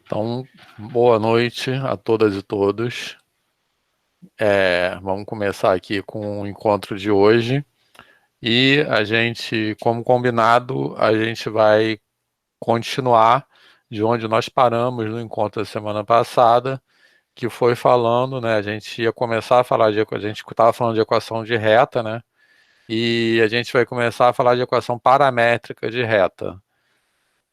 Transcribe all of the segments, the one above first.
Então, boa noite a todas e todos. Vamos começar aqui com o encontro de hoje. E a gente, como combinado, a gente vai continuar de onde nós paramos no encontro da semana passada, que foi falando, né? A gente ia começar a falar a gente estava falando de equação de reta, né? E a gente vai começar a falar de equação paramétrica de reta.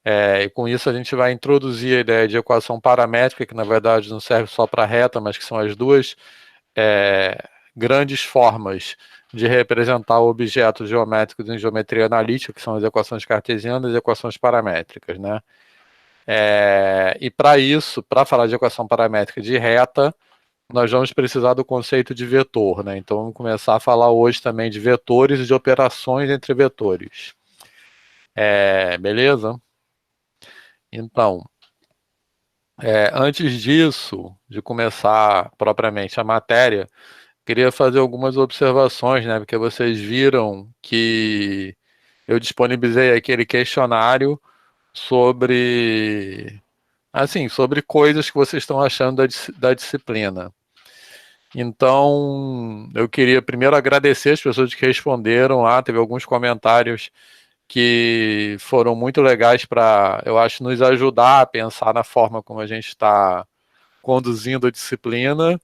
E com isso a gente vai introduzir a ideia de equação paramétrica, que na verdade não serve só para reta, mas que são as duas é, grandes formas de representar objetos geométricos em geometria analítica, que são as equações cartesianas e equações paramétricas, né? E para isso, para falar de equação paramétrica de reta, nós vamos precisar do conceito de vetor, né? Então vamos começar a falar hoje também de vetores e de operações entre vetores. Beleza? Então, antes disso, de começar propriamente a matéria, queria fazer algumas observações, né? Porque vocês viram que eu disponibilizei aquele questionário sobre, assim, sobre coisas que vocês estão achando da disciplina. Então, eu queria primeiro agradecer as pessoas que responderam lá, teve alguns comentários que foram muito legais para, eu acho, nos ajudar a pensar na forma como a gente está conduzindo a disciplina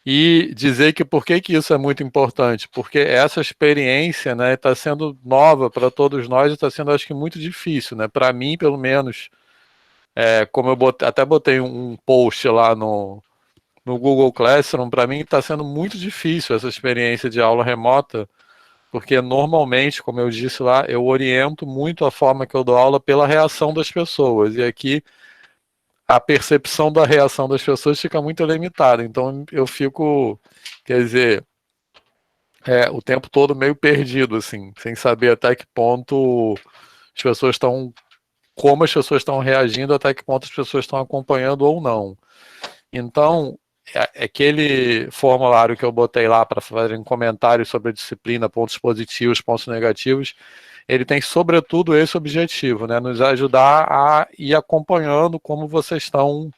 e dizer que por que isso é muito importante, porque essa experiência, né, está sendo nova para todos nós e está sendo, acho que, muito difícil, né, para mim, pelo menos, como eu até botei um post lá no Google Classroom, para mim está sendo muito difícil essa experiência de aula remota, porque normalmente, como eu disse lá, eu oriento muito a forma que eu dou aula pela reação das pessoas, e aqui a percepção da reação das pessoas fica muito limitada. Então eu fico, quer dizer, o tempo todo meio perdido, assim, sem saber até que ponto as pessoas estão, como as pessoas estão reagindo, até que ponto as pessoas estão acompanhando ou não. Então, aquele formulário que eu botei lá para fazerem comentários sobre a disciplina, pontos positivos, pontos negativos, ele tem sobretudo esse objetivo, né? Nos ajudar a ir acompanhando como vocês estão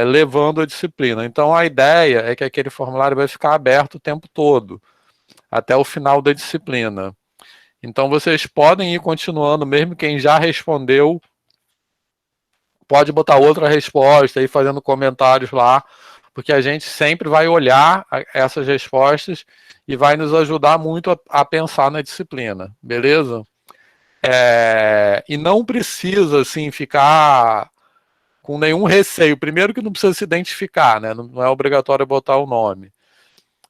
levando a disciplina. Então a ideia é que aquele formulário vai ficar aberto o tempo todo, até o final da disciplina. Então vocês podem ir continuando, mesmo quem já respondeu, pode botar outra resposta e fazendo comentários lá, porque a gente sempre vai olhar essas respostas e vai nos ajudar muito a pensar na disciplina, beleza? E não precisa assim ficar com nenhum receio. Primeiro que não precisa se identificar, né? Não é obrigatório botar o nome.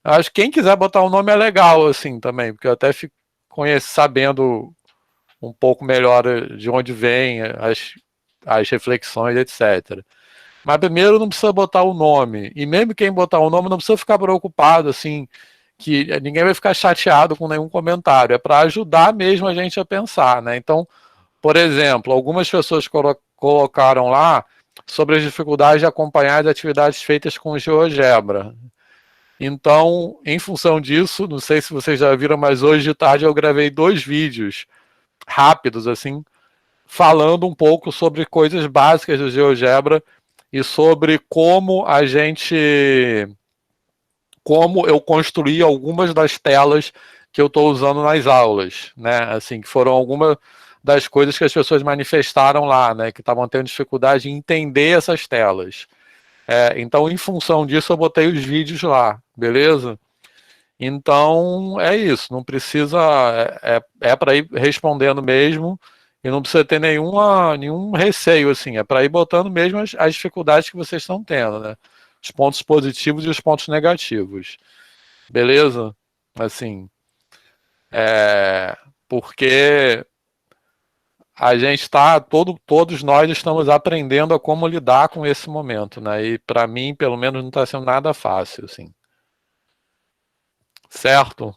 Acho que quem quiser botar o nome é legal, assim, também, porque eu até fico sabendo um pouco melhor de onde vem as reflexões, etc. Mas primeiro não precisa botar o nome. E mesmo quem botar o nome não precisa ficar preocupado, assim, que ninguém vai ficar chateado com nenhum comentário. É para ajudar mesmo a gente a pensar, né? Então, por exemplo, algumas pessoas colocaram lá sobre as dificuldades de acompanhar as atividades feitas com GeoGebra. Então, em função disso, não sei se vocês já viram, mas hoje de tarde eu gravei 2 vídeos rápidos, assim, falando um pouco sobre coisas básicas do GeoGebra e sobre como eu construí algumas das telas que eu estou usando nas aulas, né? Assim, que foram algumas das coisas que as pessoas manifestaram lá, né? Que estavam tendo dificuldade em entender essas telas. Então, em função disso, eu botei os vídeos lá, beleza? Então, é isso. Não precisa. É para ir respondendo mesmo e não precisa ter nenhum receio, assim. É para ir botando mesmo as dificuldades que vocês estão tendo, né? Os pontos positivos e os pontos negativos. Beleza? Assim, é, porque a gente está, todos nós estamos aprendendo a como lidar com esse momento, né? E para mim, pelo menos, não está sendo nada fácil, assim. Certo?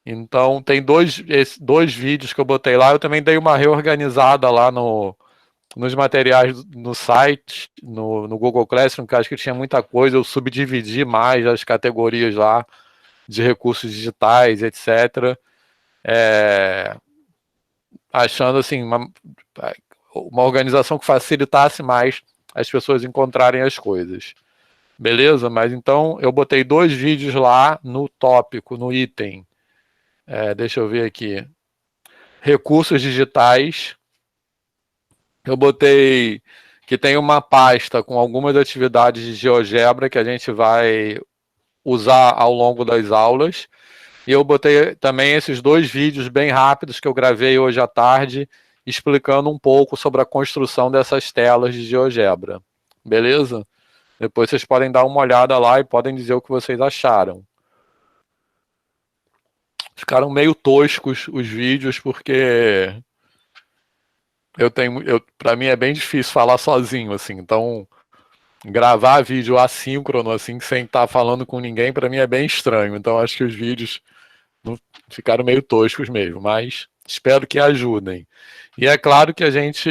Então, tem dois vídeos que eu botei lá. Eu também dei uma reorganizada lá nos materiais no site, no Google Classroom, que acho que tinha muita coisa. Eu subdividi mais as categorias lá de recursos digitais, etc. É, achando assim, uma organização que facilitasse mais as pessoas encontrarem as coisas. Beleza? Mas então eu botei 2 vídeos lá no tópico, no item. Deixa eu ver aqui. Recursos digitais. Eu botei que tem uma pasta com algumas atividades de GeoGebra que a gente vai usar ao longo das aulas. E eu botei também esses 2 vídeos bem rápidos que eu gravei hoje à tarde, explicando um pouco sobre a construção dessas telas de GeoGebra. Beleza? Depois vocês podem dar uma olhada lá e podem dizer o que vocês acharam. Ficaram meio toscos os vídeos, porque para mim é bem difícil falar sozinho, assim. Então, gravar vídeo assíncrono, assim, sem estar falando com ninguém, para mim é bem estranho. Então, acho que os vídeos ficaram meio toscos mesmo, mas espero que ajudem. E é claro que a gente,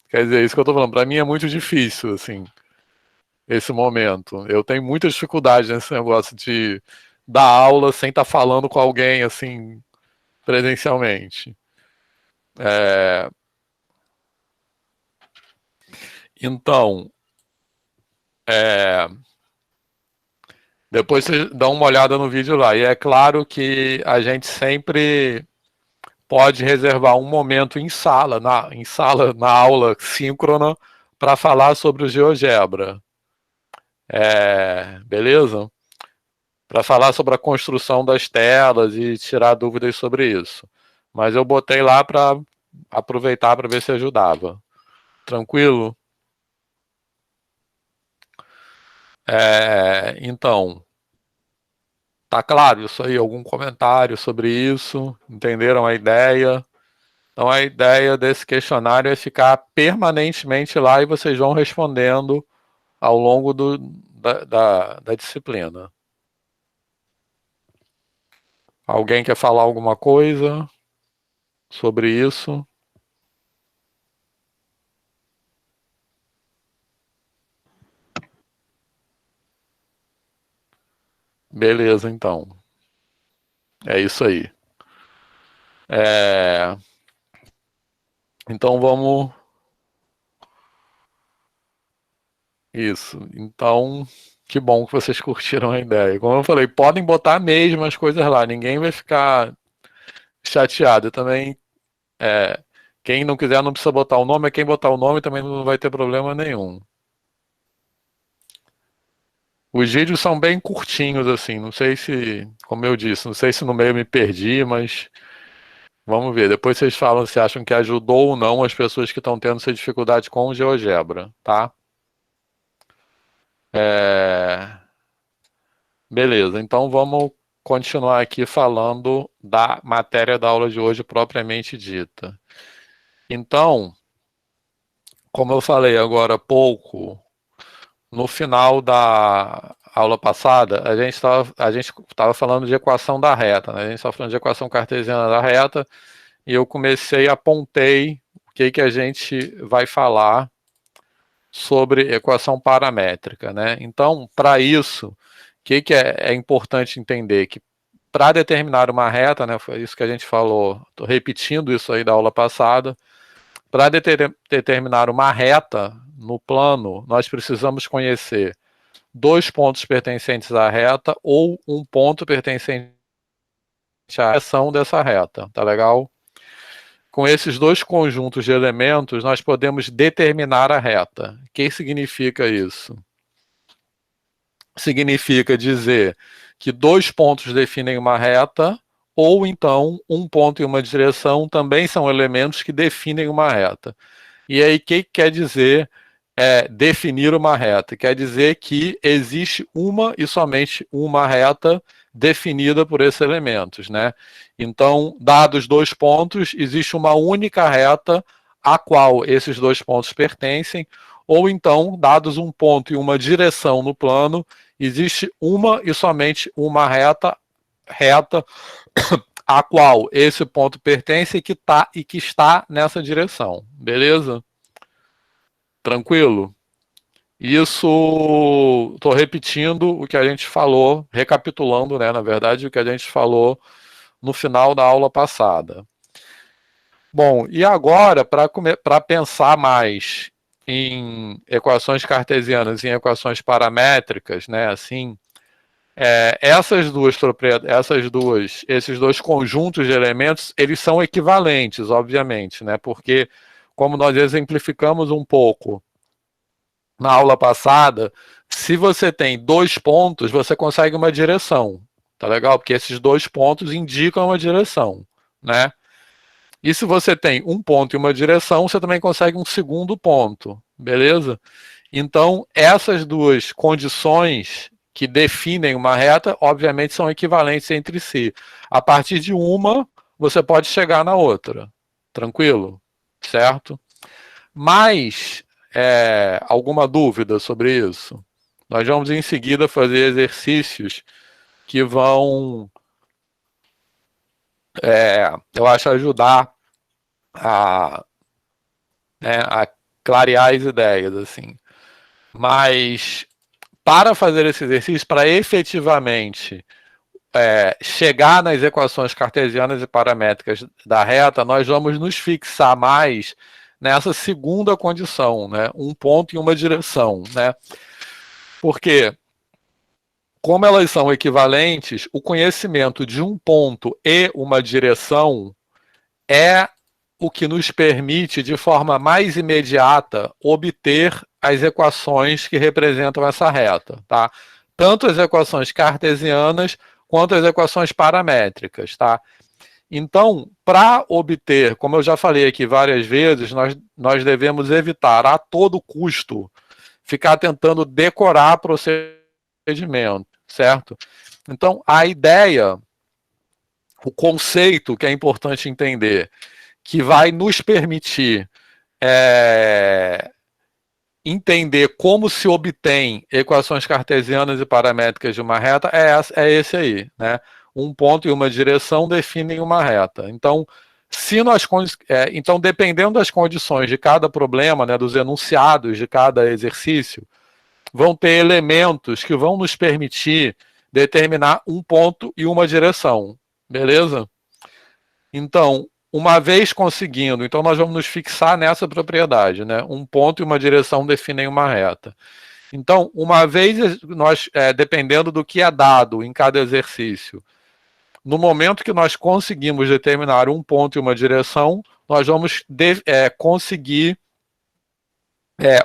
quer dizer, isso que eu tô falando, para mim é muito difícil, assim, esse momento. Eu tenho muita dificuldade nesse negócio de dar aula sem estar falando com alguém, assim, presencialmente. Então, depois você dá uma olhada no vídeo lá. E é claro que a gente sempre pode reservar um momento na aula síncrona, para falar sobre o GeoGebra. Beleza? Para falar sobre a construção das telas e tirar dúvidas sobre isso. Mas eu botei lá para aproveitar para ver se ajudava. Tranquilo? Então, tá claro isso aí? Algum comentário sobre isso? Entenderam a ideia? Então, a ideia desse questionário é ficar permanentemente lá e vocês vão respondendo ao longo da disciplina. Alguém quer falar alguma coisa sobre isso? Beleza, então. É isso aí. Então vamos. Isso. Então, que bom que vocês curtiram a ideia. Como eu falei, podem botar mesmo as coisas lá, ninguém vai ficar chateado. Eu também, quem não quiser não precisa botar o nome, quem botar o nome também não vai ter problema nenhum. Os vídeos são bem curtinhos, assim, não sei se, como eu disse, não sei se no meio eu me perdi, mas vamos ver. Depois vocês falam se acham que ajudou ou não as pessoas que estão tendo essa dificuldade com o GeoGebra, tá? Beleza, então vamos continuar aqui falando da matéria da aula de hoje propriamente dita. Então, como eu falei agora há pouco, no final da aula passada, a gente estava falando de equação da reta, né? A gente estava falando de equação cartesiana da reta, e eu apontei o que a gente vai falar sobre equação paramétrica, né? Então, para isso, o que é importante entender? Que para determinar uma reta, né, foi isso que a gente falou, estou repetindo isso aí da aula passada, para determinar uma reta no plano, nós precisamos conhecer 2 pontos pertencentes à reta ou um ponto pertencente à direção dessa reta, tá legal? Com esses 2 conjuntos de elementos, nós podemos determinar a reta. O que significa isso? Significa dizer que 2 pontos definem uma reta, ou então um ponto e uma direção também são elementos que definem uma reta. E aí, o que quer dizer definir uma reta? Quer dizer que existe uma e somente uma reta definida por esses elementos, né? Então, dados 2 pontos, existe uma única reta a qual esses 2 pontos pertencem, ou então, dados um ponto e uma direção no plano, existe uma e somente uma reta a qual esse ponto pertence e que está nessa direção. Beleza? Tranquilo? Isso, estou repetindo o que a gente falou, recapitulando, né, na verdade, o que a gente falou no final da aula passada. Bom, e agora, para pensar mais em equações cartesianas e em equações paramétricas, né, assim, esses dois conjuntos de elementos, eles são equivalentes, obviamente, né, porque, como nós exemplificamos um pouco na aula passada, se você tem dois pontos, você consegue uma direção, tá legal? Porque esses dois pontos indicam uma direção, né? E se você tem um ponto e uma direção, você também consegue um segundo ponto, beleza? Então, essas duas condições que definem uma reta, obviamente, são equivalentes entre si. A partir de uma, você pode chegar na outra. Tranquilo? Certo? Mas, alguma dúvida sobre isso? Nós vamos em seguida fazer exercícios que vão, eu acho, ajudar a, né, a clarear as ideias, assim. Mas para fazer esse exercício, para efetivamente chegar nas equações cartesianas e paramétricas da reta, nós vamos nos fixar mais nessa segunda condição, né? Um ponto e uma direção, né? Porque, como elas são equivalentes, o conhecimento de um ponto e uma direção é o que nos permite, de forma mais imediata, obter as equações que representam essa reta, tá? Tanto as equações cartesianas quanto as equações paramétricas, tá? Então, para obter, como eu já falei aqui várias vezes, nós devemos evitar a todo custo ficar tentando decorar procedimento, certo? Então, a ideia, o conceito que é importante entender, que vai nos permitir entender como se obtém equações cartesianas e paramétricas de uma reta é esse aí, né? Um ponto e uma direção definem uma reta. Então, então, dependendo das condições de cada problema, né, dos enunciados de cada exercício, vão ter elementos que vão nos permitir determinar um ponto e uma direção, beleza? Então, uma vez conseguindo, então nós vamos nos fixar nessa propriedade, né? Um ponto e uma direção definem uma reta. Então, uma vez nós, dependendo do que é dado em cada exercício, no momento que nós conseguimos determinar um ponto e uma direção, nós vamos conseguir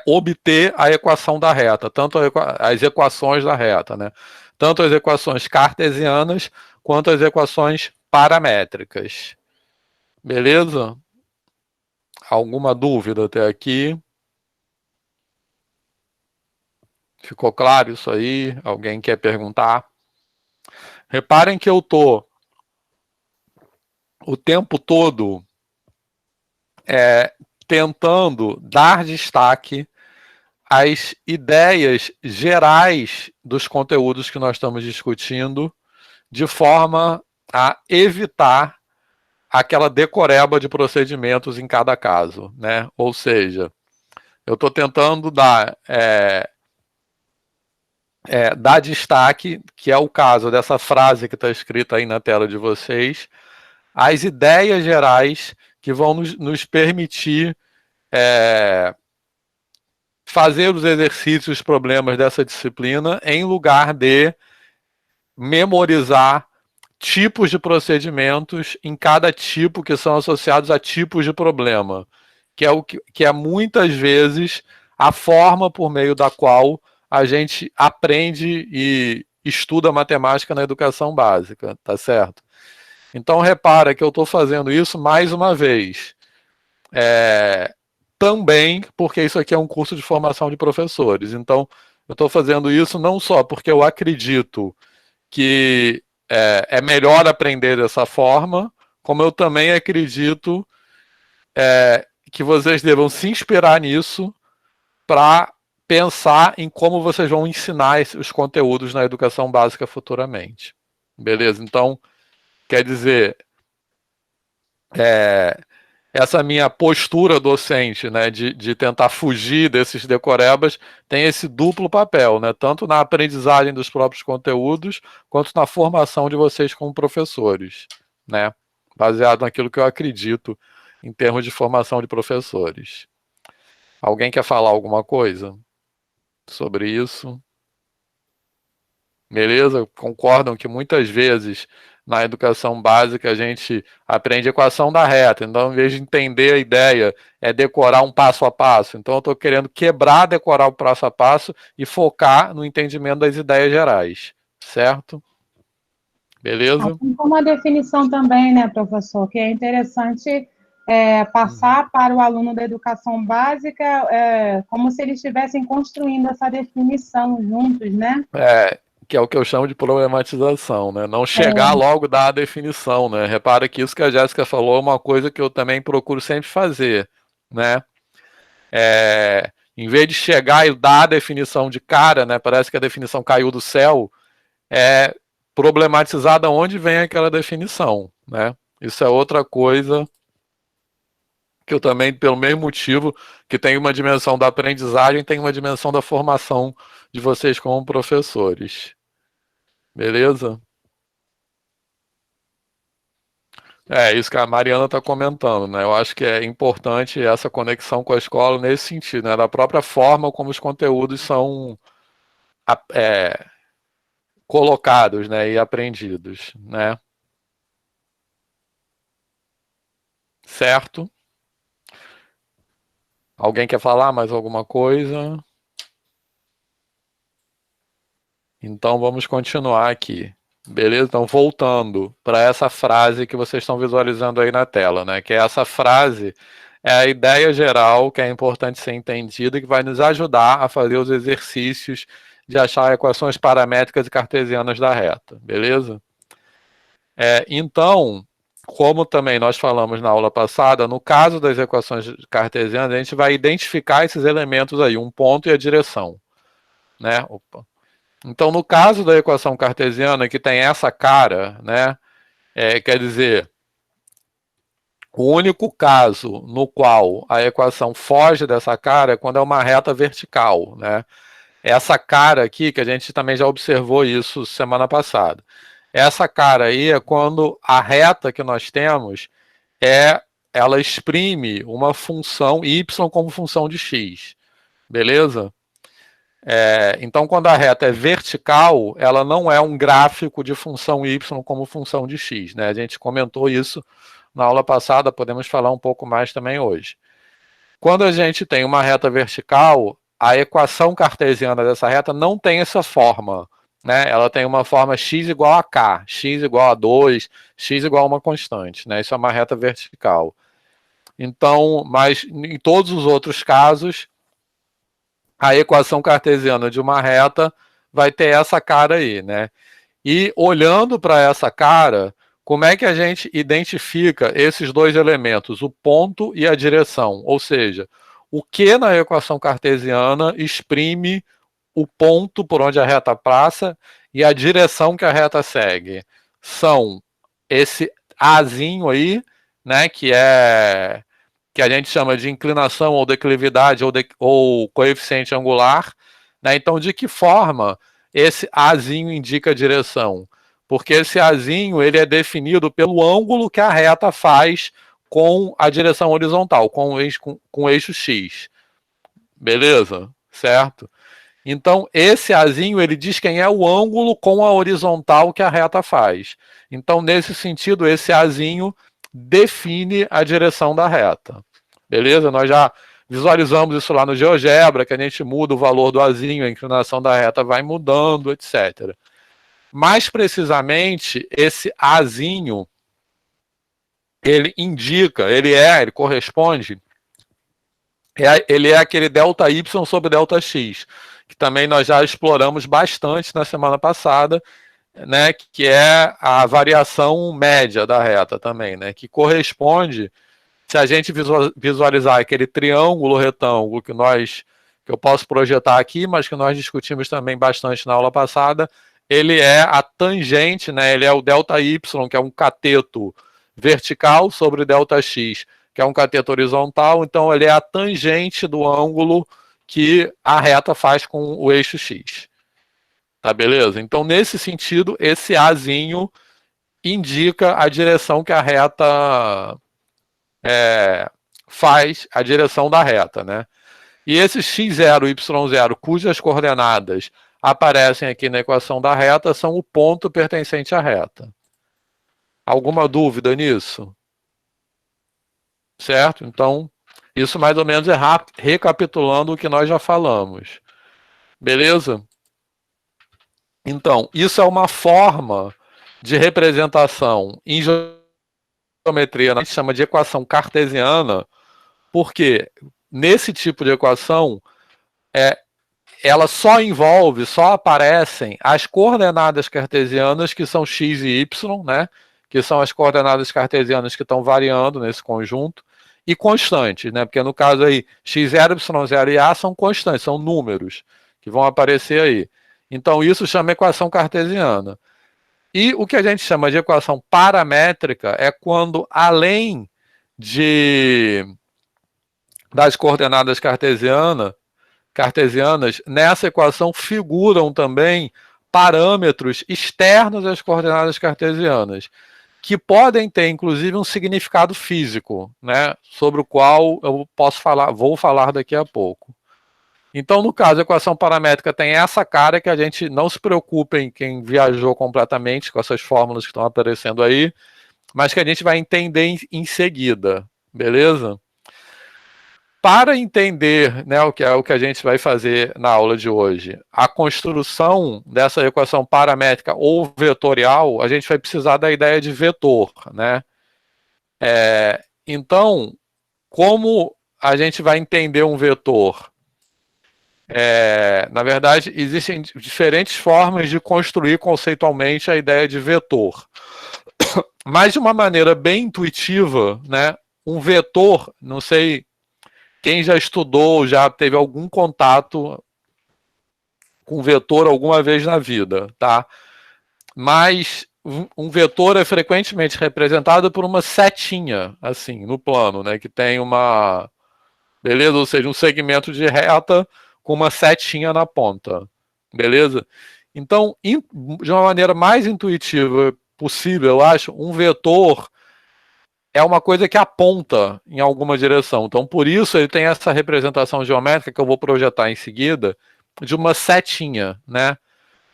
obter a equação da reta, tanto as equações da reta, né? Tanto as equações cartesianas quanto as equações paramétricas. Beleza? Alguma dúvida até aqui? Ficou claro isso aí? Alguém quer perguntar? Reparem que eu tô o tempo todo tentando dar destaque às ideias gerais dos conteúdos que nós estamos discutindo, de forma a evitar aquela decoreba de procedimentos em cada caso, né? Ou seja, eu estou tentando dar destaque, que é o caso dessa frase que está escrita aí na tela de vocês, às ideias gerais que vão nos permitir fazer os exercícios, os problemas dessa disciplina, em lugar de memorizar tipos de procedimentos em cada tipo que são associados a tipos de problema, que é muitas vezes a forma por meio da qual a gente aprende e estuda matemática na educação básica, tá certo? Então repara que eu estou fazendo isso mais uma vez. Também porque isso aqui é um curso de formação de professores. Então, eu estou fazendo isso não só porque eu acredito que é melhor aprender dessa forma, como eu também acredito que vocês devam se inspirar nisso para pensar em como vocês vão ensinar os conteúdos na educação básica futuramente. Beleza? Então, quer dizer, essa minha postura docente, né, de tentar fugir desses decorebas, tem esse duplo papel, né, tanto na aprendizagem dos próprios conteúdos, quanto na formação de vocês como professores, né, baseado naquilo que eu acredito em termos de formação de professores. Alguém quer falar alguma coisa sobre isso? Beleza? Concordam que muitas vezes na educação básica a gente aprende equação da reta, então, em vez de entender a ideia, é decorar um passo a passo. Então, eu estou querendo quebrar, decorar o passo a passo e focar no entendimento das ideias gerais, certo? Beleza? Assim como a definição também, né, professor, que é interessante passar para o aluno da educação básica como se eles estivessem construindo essa definição juntos, né? Que é o que eu chamo de problematização, né? Não chegar logo da definição, né? Repara que isso que a Jéssica falou é uma coisa que eu também procuro sempre fazer, né? Em vez de chegar e dar a definição de cara, né? Parece que a definição caiu do céu, é problematizar de onde vem aquela definição, né? Isso é outra coisa que eu também, pelo mesmo motivo, que tem uma dimensão da aprendizagem, tem uma dimensão da formação de vocês como professores. Beleza? Isso que a Mariana está comentando, né? Eu acho que é importante essa conexão com a escola nesse sentido, né? Da própria forma como os conteúdos são colocados, né? E aprendidos, né? Certo? Alguém quer falar mais alguma coisa? Então vamos continuar aqui. Beleza? Então, voltando para essa frase que vocês estão visualizando aí na tela, né? Que essa frase é a ideia geral que é importante ser entendida e que vai nos ajudar a fazer os exercícios de achar equações paramétricas e cartesianas da reta, beleza? Então, como também nós falamos na aula passada, no caso das equações cartesianas, a gente vai identificar esses elementos aí, um ponto e a direção, né? Opa. Então, no caso da equação cartesiana, que tem essa cara, né? Quer dizer, o único caso no qual a equação foge dessa cara é quando é uma reta vertical, né? Essa cara aqui, que a gente também já observou isso semana passada. Essa cara aí é quando a reta que nós temos ela exprime uma função y como função de x, beleza? Então, quando a reta é vertical, ela não é um gráfico de função y como função de x, né? A gente comentou isso na aula passada, podemos falar um pouco mais também hoje. Quando a gente tem uma reta vertical, a equação cartesiana dessa reta não tem essa forma, né? Ela tem uma forma x igual a k, x igual a 2, x igual a uma constante, né? Isso é uma reta vertical. Então, mas em todos os outros casos, a equação cartesiana de uma reta vai ter essa cara aí, né? E olhando para essa cara, como é que a gente identifica esses dois elementos, o ponto e a direção? Ou seja, o que na equação cartesiana exprime o ponto por onde a reta passa e a direção que a reta segue? São esse Azinho aí, né, que a gente chama de inclinação ou declividade ou coeficiente angular, né? Então, de que forma esse Azinho indica a direção? Porque esse Azinho ele é definido pelo ângulo que a reta faz com a direção horizontal, com o eixo X. Beleza? Certo? Então, esse Azinho ele diz quem é o ângulo com a horizontal que a reta faz. Então, nesse sentido, esse Azinho define a direção da reta. Beleza? Nós já visualizamos isso lá no GeoGebra, que a gente muda o valor do Azinho, a inclinação da reta vai mudando, etc. Mais precisamente, esse Azinho, ele indica, ele corresponde, ele é aquele ΔY sobre ΔX, que também nós já exploramos bastante na semana passada, né, que é a variação média da reta também, né, que corresponde, se a gente visualizar aquele triângulo retângulo que eu posso projetar aqui, mas que nós discutimos também bastante na aula passada, ele é a tangente, né, ele é o ΔY, que é um cateto vertical sobre ΔX, que é um cateto horizontal, então ele é a tangente do ângulo que a reta faz com o eixo X. Tá beleza? Então, nesse sentido, esse Azinho indica a direção que a reta faz a direção da reta, né? E esse x0 e y0, cujas coordenadas aparecem aqui na equação da reta, são o ponto pertencente à reta. Alguma dúvida nisso? Certo? Então, isso mais ou menos é recapitulando o que nós já falamos. Beleza? Então, isso é uma forma de representação em geometria, a gente chama de equação cartesiana, porque nesse tipo de equação, ela só envolve, só aparecem as coordenadas cartesianas, que são x e y, né? Que são as coordenadas cartesianas que estão variando nesse conjunto, e constantes, né? Porque no caso aí, x0, y0 e a são constantes, são números que vão aparecer aí. Então isso chama equação cartesiana. E o que a gente chama de equação paramétrica é quando, além das coordenadas cartesianas, nessa equação figuram também parâmetros externos às coordenadas cartesianas, que podem ter, inclusive, um significado físico, né, sobre o qual eu vou falar daqui a pouco. Então, no caso, a equação paramétrica tem essa cara que a gente não se preocupe quem viajou completamente com essas fórmulas que estão aparecendo aí, mas que a gente vai entender em seguida, beleza? Para entender, né, o que é o que a gente vai fazer na aula de hoje, a construção dessa equação paramétrica ou vetorial, a gente vai precisar da ideia de vetor, né? Então, como a gente vai entender um vetor? Na verdade, existem diferentes formas de construir conceitualmente a ideia de vetor. Mas de uma maneira bem intuitiva, né? Um vetor, não sei quem já estudou, já teve algum contato com vetor alguma vez na vida, tá? Mas um vetor é frequentemente representado por uma setinha, assim, no plano, né? Que tem uma... Beleza? Ou seja, um segmento de reta com uma setinha na ponta. Beleza? Então, de uma maneira mais intuitiva possível, eu acho, um vetor é uma coisa que aponta em alguma direção. Então, por isso, ele tem essa representação geométrica que eu vou projetar em seguida, de uma setinha, né?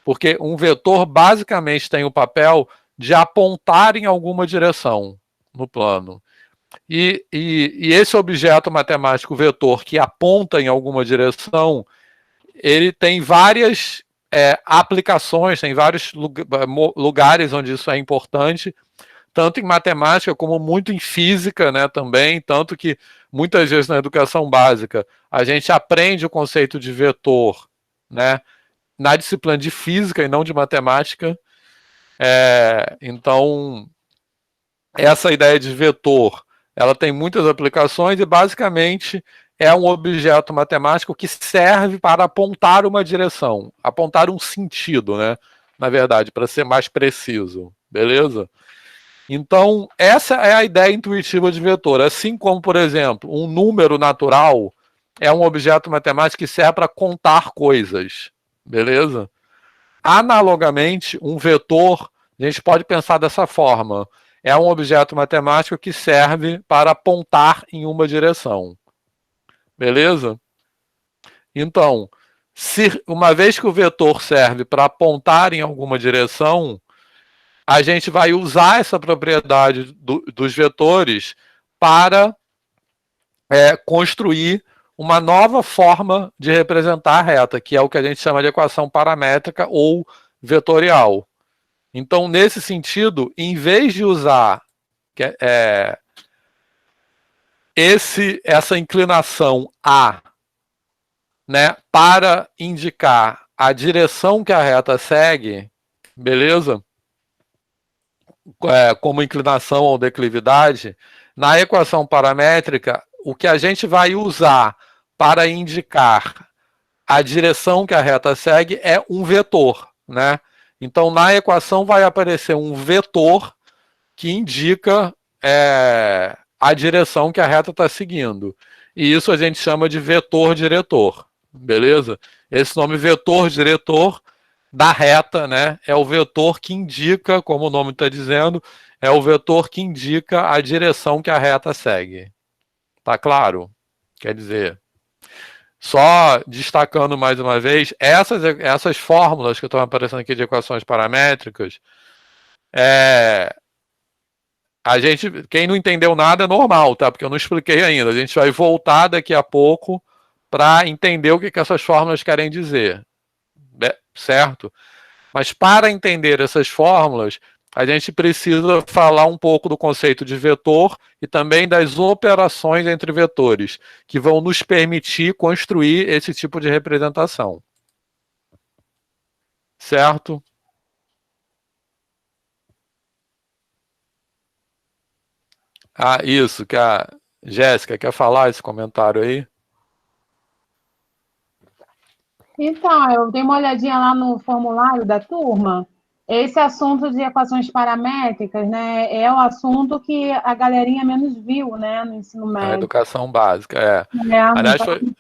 Porque um vetor basicamente tem o papel de apontar em alguma direção no plano. E esse objeto matemático vetor que aponta em alguma direção, ele tem várias aplicações, tem vários lugares onde isso é importante, tanto em matemática como muito em física, né, também, tanto que muitas vezes na educação básica a gente aprende o conceito de vetor, né, na disciplina de física e não de matemática. Então, essa ideia de vetor, ela tem muitas aplicações e basicamente é um objeto matemático que serve para apontar uma direção, apontar um sentido, né, na verdade, para ser mais preciso, beleza? Então, essa é a ideia intuitiva de vetor. Assim como, por exemplo, um número natural é um objeto matemático que serve para contar coisas. Beleza? Analogamente, um vetor, a gente pode pensar dessa forma. É um objeto matemático que serve para apontar em uma direção. Beleza? Então, uma vez que o vetor serve para apontar em alguma direção, a gente vai usar essa propriedade dos vetores para construir uma nova forma de representar a reta, que é o que a gente chama de equação paramétrica ou vetorial. Então, nesse sentido, em vez de usar essa inclinação A, né, para indicar a direção que a reta segue, beleza? Como inclinação ou declividade, na equação paramétrica, o que a gente vai usar para indicar a direção que a reta segue é um vetor, né? Então, na equação vai aparecer um vetor que indica a direção que a reta está seguindo. E isso a gente chama de vetor-diretor, beleza? Esse nome vetor-diretor da reta, né? É o vetor que indica, como o nome está dizendo, é o vetor que indica a direção que a reta segue. Tá claro? Quer dizer, só destacando mais uma vez, essas fórmulas que estão aparecendo aqui de equações paramétricas, a gente, quem não entendeu nada é normal, tá? Porque eu não expliquei ainda. A gente vai voltar daqui a pouco para entender o que essas fórmulas querem dizer, certo? Mas para entender essas fórmulas, a gente precisa falar um pouco do conceito de vetor e também das operações entre vetores, que vão nos permitir construir esse tipo de representação. Certo? Ah, isso, que a Jéssica quer falar esse comentário aí? Então, eu dei uma olhadinha lá no formulário da turma. Esse assunto de equações paramétricas, né, é o assunto que a galerinha menos viu, né, no ensino Na médio. educação básica, é. Aliás, Então,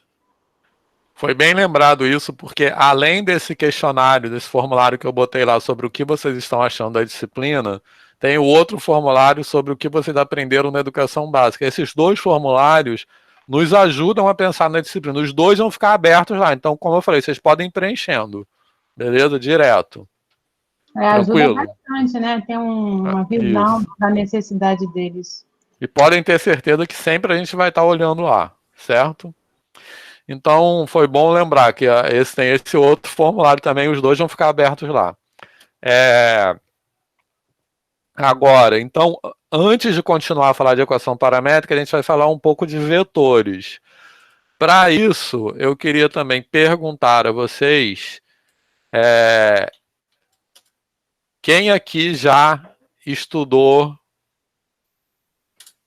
foi bem lembrado isso, porque além desse questionário, desse formulário que eu botei lá sobre o que vocês estão achando da disciplina, tem o outro formulário sobre o que vocês aprenderam na educação básica. Esses dois formulários nos ajudam a pensar na disciplina. Os dois vão ficar abertos lá. Então, como eu falei, vocês podem ir preenchendo. Beleza? Direto. ajuda Tranquilo? bastante, né, ter uma visão Isso. da necessidade deles. E podem ter certeza que sempre a gente vai estar olhando lá, certo? Então, foi bom lembrar que tem esse outro formulário também, os dois vão ficar abertos lá. Agora, então, antes de continuar a falar de equação paramétrica, a gente vai falar um pouco de vetores. Para isso, eu queria também perguntar a vocês, quem aqui já estudou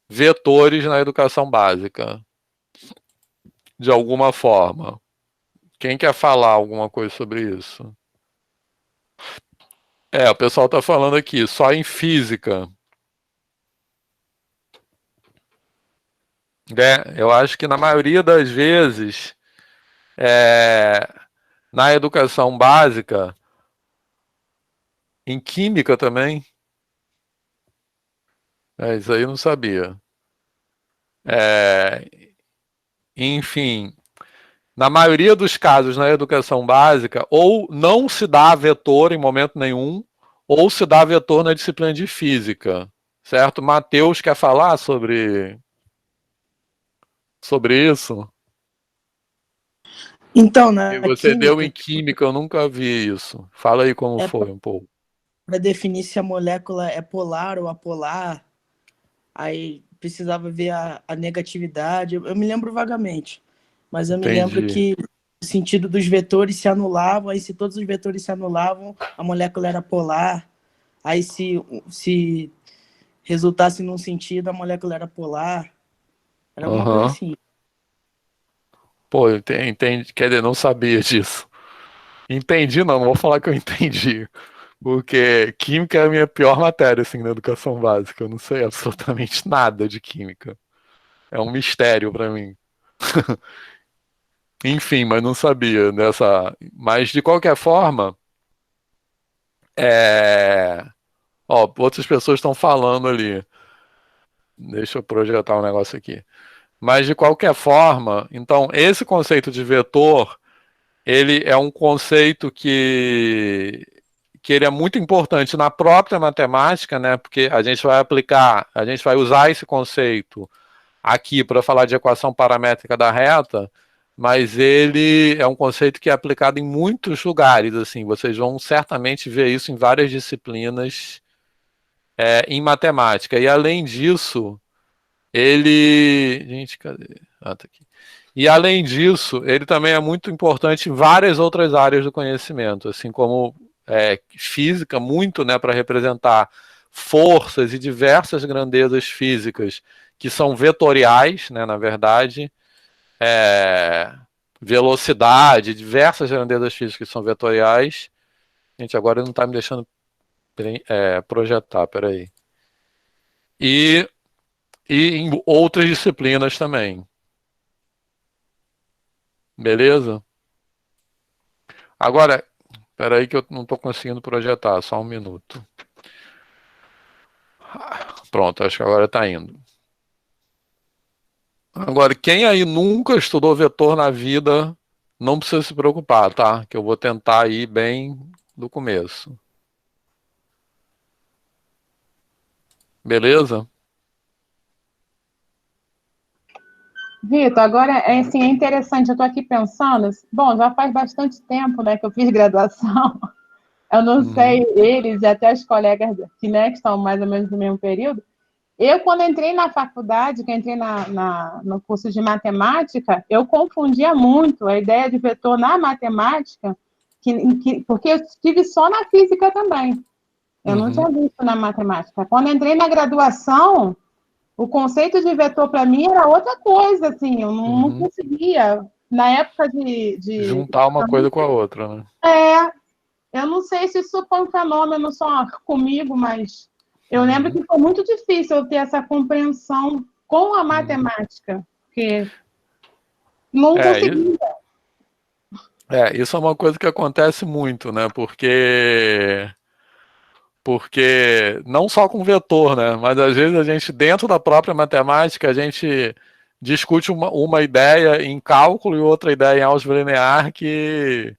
vetores na educação básica? De alguma forma. Quem quer falar alguma coisa sobre isso? O pessoal está falando aqui, só em física. Eu acho que na maioria das vezes, na educação básica, em química também, isso aí eu não sabia. É, enfim, na maioria dos casos na educação básica, ou não se dá vetor em momento nenhum, ou se dá vetor na disciplina de física. Certo? Matheus quer falar sobre isso? Então, Que na você deu em química, química, eu nunca vi isso. Fala aí como é foi um pouco. para definir se a molécula é polar ou apolar, aí precisava ver a negatividade. Eu me lembro vagamente, mas eu me lembro Entendi. que o sentido dos vetores se anulavam, aí se todos os vetores se anulavam, a molécula era polar, aí se resultasse num sentido, a molécula era polar. Era alguma coisa Aham. assim. Pô, entendi. Quer dizer, não sabia disso. Entendi, não vou falar que eu entendi. Porque química é a minha pior matéria, assim, na educação básica. Eu não sei absolutamente nada de química. É um mistério para mim. Enfim, mas não sabia dessa. Mas de qualquer forma, é. Ó, outras pessoas estão falando ali. Deixa eu projetar um negócio aqui. Mas de qualquer forma, então esse conceito de vetor, ele é um conceito que ele é muito importante na própria matemática, né? Porque a gente vai aplicar, a gente vai usar esse conceito aqui para falar de equação paramétrica da reta, mas ele é um conceito que é aplicado em muitos lugares, assim, vocês vão certamente ver isso em várias disciplinas em matemática. E além disso, ele. Gente, cadê? Ah, tá aqui. E além disso, ele também é muito importante em várias outras áreas do conhecimento, assim como física, muito, né, para representar forças e diversas grandezas físicas que são vetoriais, né, na verdade, velocidade, diversas grandezas físicas que são vetoriais. Gente, agora não está me deixando projetar, peraí. E, e em outras disciplinas também. Beleza? Agora, Espera aí que eu não estou conseguindo projetar, só um minuto. Pronto, acho que agora está indo. Agora, quem aí nunca estudou vetor na vida, não precisa se preocupar, tá? Que eu vou tentar ir bem do começo. Beleza? Vitor, agora assim, é interessante, eu estou aqui pensando, bom, já faz bastante tempo, né, que eu fiz graduação, eu não sei, eles e até os colegas que, né, que estão mais ou menos no mesmo período, eu, quando entrei na faculdade, que entrei no curso de matemática, eu confundia muito a ideia de vetor na matemática, porque eu tive só na física também, eu não tinha visto na matemática. Quando entrei na graduação, o conceito de vetor para mim era outra coisa, assim, eu não conseguia. Na época juntar uma coisa com a outra, né? Eu não sei se isso foi um fenômeno só comigo, mas eu lembro que foi muito difícil eu ter essa compreensão com a matemática, porque não conseguia. Isso é uma coisa que acontece muito, né? Porque não só com vetor, né? Mas às vezes a gente, dentro da própria matemática, a gente discute uma ideia em cálculo e outra ideia em álgebra linear que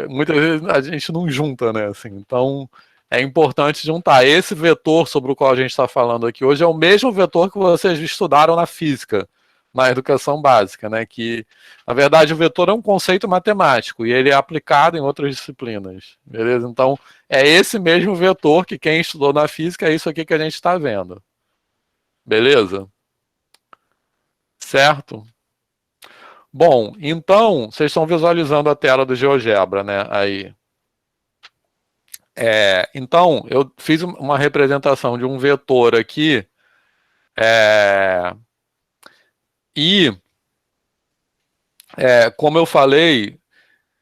muitas vezes a gente não junta, né? Assim, então é importante juntar. Esse vetor sobre o qual a gente está falando aqui hoje é o mesmo vetor que vocês estudaram na física, na educação básica, né? Que na verdade o vetor é um conceito matemático e ele é aplicado em outras disciplinas, beleza? Então é esse mesmo vetor que quem estudou na física é isso aqui que a gente está vendo, beleza? Certo? Bom, então vocês estão visualizando a tela do GeoGebra, né? Aí. Então, eu fiz uma representação de um vetor aqui, e, como eu falei,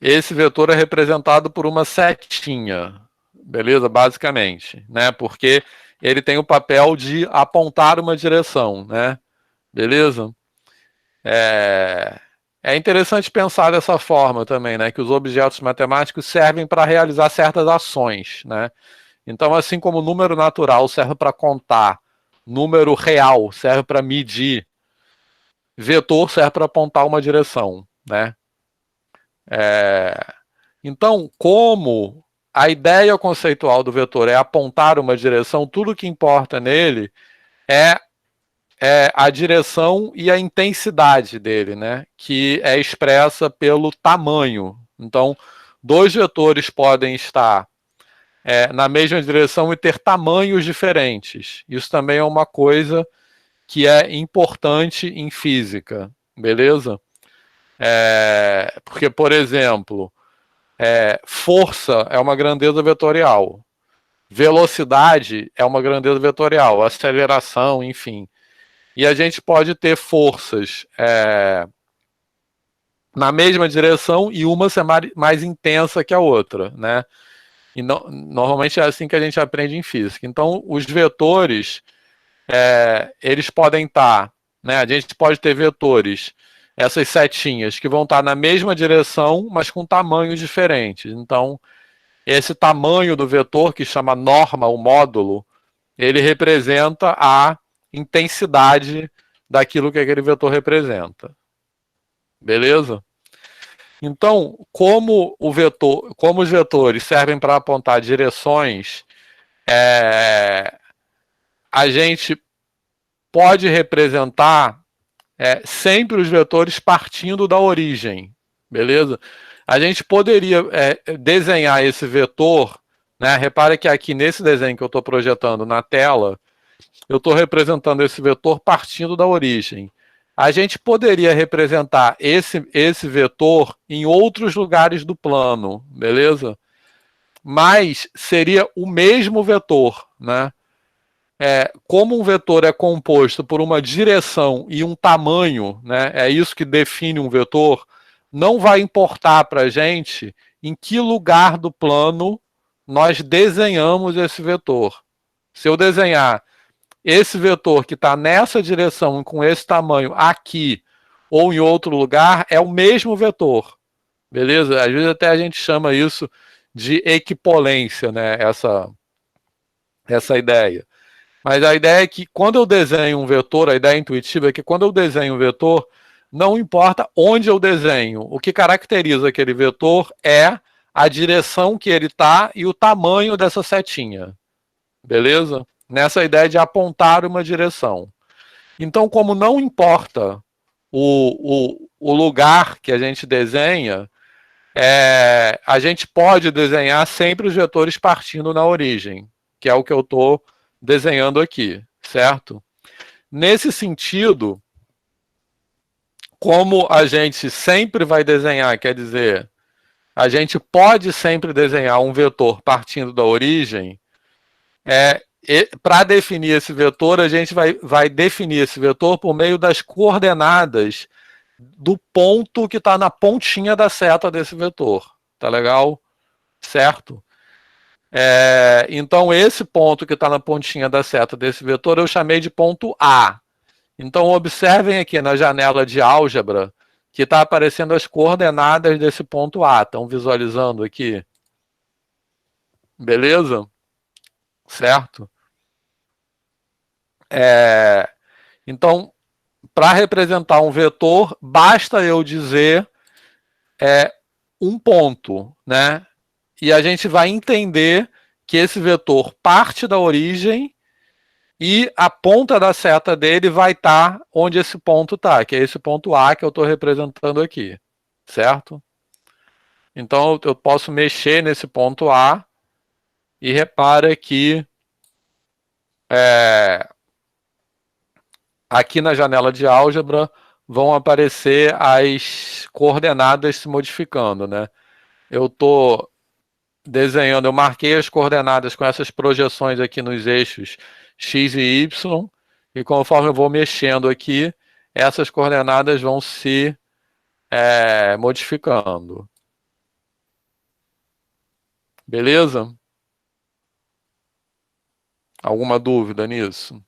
esse vetor é representado por uma setinha, beleza? Basicamente, né? Porque ele tem o papel de apontar uma direção, né? Beleza? É interessante pensar dessa forma também, né? Que os objetos matemáticos servem para realizar certas ações, né? Então, assim como o número natural serve para contar, número real serve para medir, vetor serve para apontar uma direção, né? Então, como a ideia conceitual do vetor é apontar uma direção, tudo que importa nele é a direção e a intensidade dele, né? Que é expressa pelo tamanho. Então, dois vetores podem estar na mesma direção e ter tamanhos diferentes. Isso também é uma coisa que é importante em física, beleza? Porque, por exemplo, força é uma grandeza vetorial, velocidade é uma grandeza vetorial, aceleração, enfim. E a gente pode ter forças na mesma direção e uma ser mais intensa que a outra, né? E normalmente é assim que a gente aprende em física. Então, os vetores, eles podem estar, né? A gente pode ter vetores, essas setinhas, que vão estar na mesma direção, mas com tamanhos diferentes. Então, esse tamanho do vetor, que chama norma, o módulo, ele representa a intensidade daquilo que aquele vetor representa. Beleza? Então, como os vetores servem para apontar direções, a gente pode representar sempre os vetores partindo da origem, beleza? A gente poderia desenhar esse vetor, né? Repare que aqui nesse desenho que eu estou projetando na tela, eu estou representando esse vetor partindo da origem. A gente poderia representar esse vetor em outros lugares do plano, beleza? Mas seria o mesmo vetor, né? Como um vetor é composto por uma direção e um tamanho, né? É isso que define um vetor, não vai importar para a gente em que lugar do plano nós desenhamos esse vetor. Se eu desenhar esse vetor que está nessa direção com esse tamanho aqui ou em outro lugar, é o mesmo vetor. Beleza? Às vezes até a gente chama isso de equipolência, né? Essa ideia. Mas a ideia é que quando eu desenho um vetor, a ideia intuitiva é que quando eu desenho um vetor, não importa onde eu desenho, o que caracteriza aquele vetor é a direção que ele está e o tamanho dessa setinha. Beleza? Nessa ideia de apontar uma direção. Então, como não importa o lugar que a gente desenha, a gente pode desenhar sempre os vetores partindo na origem, que é o que eu estou desenhando aqui, certo? Nesse sentido, como a gente sempre vai desenhar, quer dizer, a gente pode sempre desenhar um vetor partindo da origem, para definir esse vetor, a gente vai definir esse vetor por meio das coordenadas do ponto que está na pontinha da seta desse vetor. Tá legal? Certo? Então, esse ponto que está na pontinha da seta desse vetor, eu chamei de ponto A. Então, observem aqui na janela de álgebra que está aparecendo as coordenadas desse ponto A. Estão visualizando aqui? Beleza? Certo? Então, para representar um vetor, basta eu dizer um ponto, né? E a gente vai entender que esse vetor parte da origem e a ponta da seta dele vai estar onde esse ponto está, que é esse ponto A que eu estou representando aqui, certo? Então eu posso mexer nesse ponto A e repara que aqui na janela de álgebra vão aparecer as coordenadas se modificando, né? Eu estou desenhando, eu marquei as coordenadas com essas projeções aqui nos eixos X e Y, e conforme eu vou mexendo aqui, essas coordenadas vão se modificando. Beleza? Alguma dúvida nisso?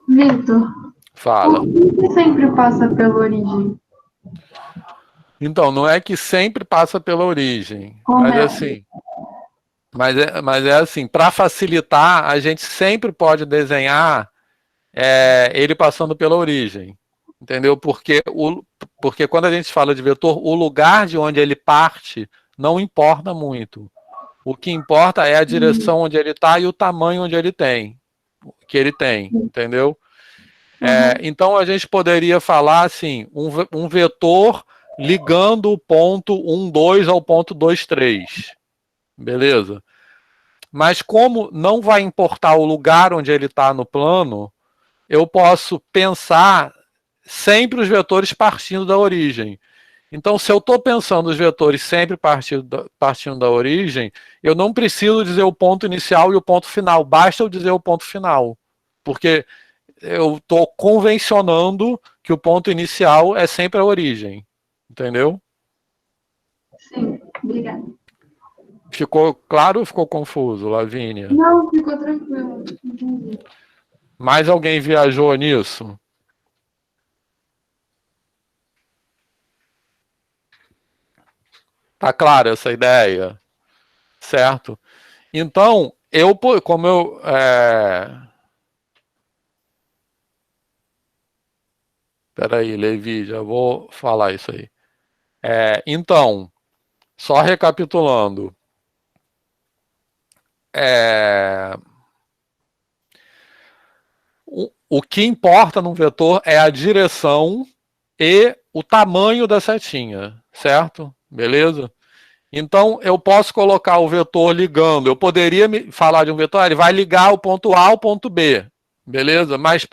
Vitor, Fala. por que sempre passa pela origem? Então, não é que sempre passa pela origem, mas assim, mas é assim, para facilitar, a gente sempre pode desenhar ele passando pela origem, entendeu? Porque quando a gente fala de vetor, o lugar de onde ele parte não importa muito. O que importa é a direção onde ele está e o tamanho onde ele tem, que ele tem, entendeu? Então a gente poderia falar assim, um vetor ligando o ponto 1, 2 ao ponto 2, 3. Beleza? Mas como não vai importar o lugar onde ele está no plano, eu posso pensar sempre os vetores partindo da origem. Então, se eu estou pensando os vetores sempre partindo da origem, eu não preciso dizer o ponto inicial e o ponto final, basta eu dizer o ponto final. Porque eu estou convencionando que o ponto inicial é sempre a origem. Entendeu? Sim, obrigada. Ficou claro ou ficou confuso, Lavínia? Não, ficou tranquilo. Entendi. Mais alguém viajou nisso? Tá clara essa ideia? Certo? Então, como eu... Peraí, Levi, já vou falar isso aí. Então, só recapitulando. O que importa num vetor é a direção e o tamanho da setinha, certo? Beleza? Então, eu posso colocar o vetor ligando. Eu poderia falar de um vetor, ele vai ligar o ponto A ao ponto B. Beleza? Mas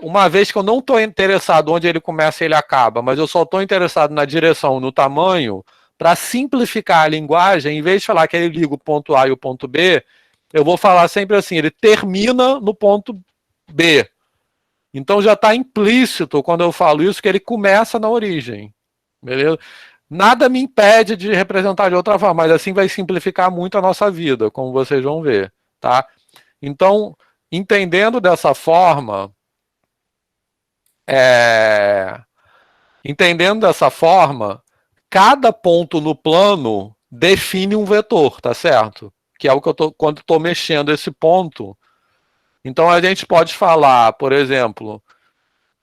uma vez que eu não estou interessado onde ele começa e ele acaba, mas eu só estou interessado na direção, no tamanho, para simplificar a linguagem, em vez de falar que ele liga o ponto A e o ponto B, eu vou falar sempre assim, ele termina no ponto B. Então já está implícito, quando eu falo isso, que ele começa na origem. Beleza? Nada me impede de representar de outra forma, mas assim vai simplificar muito a nossa vida, como vocês vão ver. Tá? Então, entendendo dessa forma, Entendendo dessa forma, cada ponto no plano define um vetor, tá certo? Que é o que eu tô, quando estou mexendo esse ponto. Então a gente pode falar, por exemplo,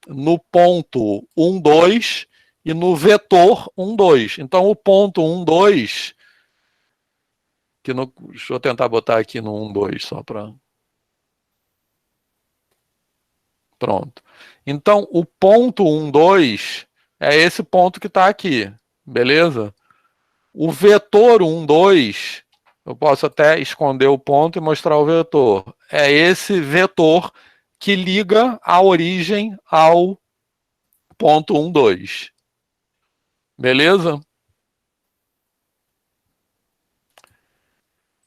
no ponto 1, 2 e no vetor 1, 2. Então o ponto 1, 2, que no, deixa eu tentar botar aqui no 1, 2 só para... Pronto. Então o ponto 1, 2 é esse ponto que está aqui, beleza? O vetor 1, 2, eu posso até esconder o ponto e mostrar o vetor. É esse vetor que liga a origem ao ponto 1, 2. Beleza?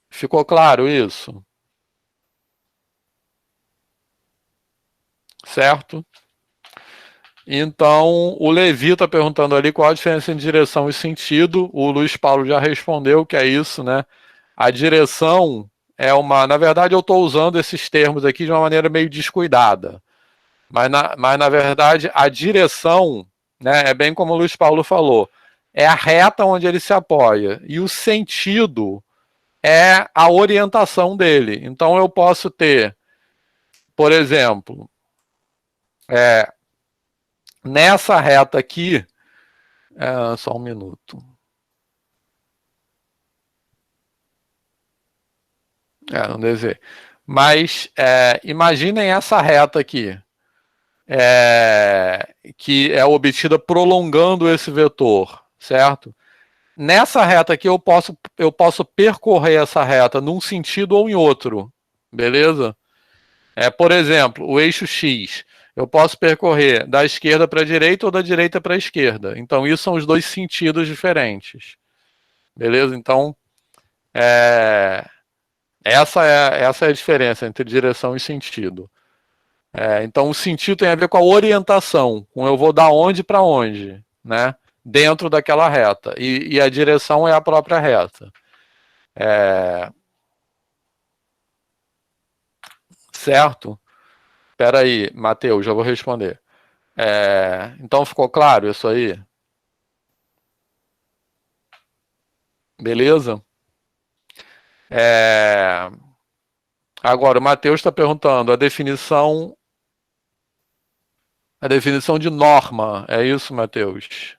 Ficou claro isso? Certo? Então, o Levi está perguntando ali qual a diferença entre direção e sentido. O Luiz Paulo já respondeu que é isso, né? A direção é uma... Na verdade, eu estou usando esses termos aqui de uma maneira meio descuidada. Mas na verdade, a direção, né, é bem como o Luiz Paulo falou, é a reta onde ele se apoia. E o sentido é a orientação dele. Então, eu posso ter, por exemplo, nessa reta aqui, só um minuto. Não desenhei. Mas imaginem essa reta aqui, que é obtida prolongando esse vetor, certo? Nessa reta aqui eu posso percorrer essa reta num sentido ou em outro, beleza? Por exemplo, o eixo X. Eu posso percorrer da esquerda para a direita ou da direita para a esquerda. Então, isso são os dois sentidos diferentes. Beleza? Então, essa é a diferença entre direção e sentido. Então, o sentido tem a ver com a orientação, com eu vou da onde para onde, né? Dentro daquela reta. E a direção é a própria reta. Certo? Espera aí, Matheus, já vou responder. Então, ficou claro isso aí? Beleza? Agora, o Matheus está perguntando a definição de norma. É isso, Matheus?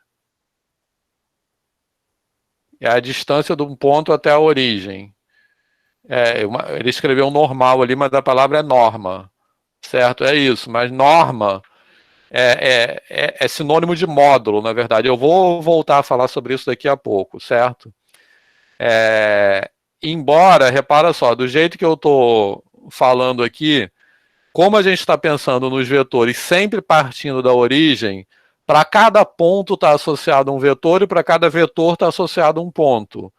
É a distância de um ponto até a origem. Ele escreveu um normal ali, mas a palavra é norma. Certo? É isso. Mas norma é sinônimo de módulo, na verdade. Eu vou voltar a falar sobre isso daqui a pouco, certo? Embora, repara só, do jeito que eu estou falando aqui, como a gente está pensando nos vetores sempre partindo da origem, para cada ponto está associado um vetor e para cada vetor está associado um ponto.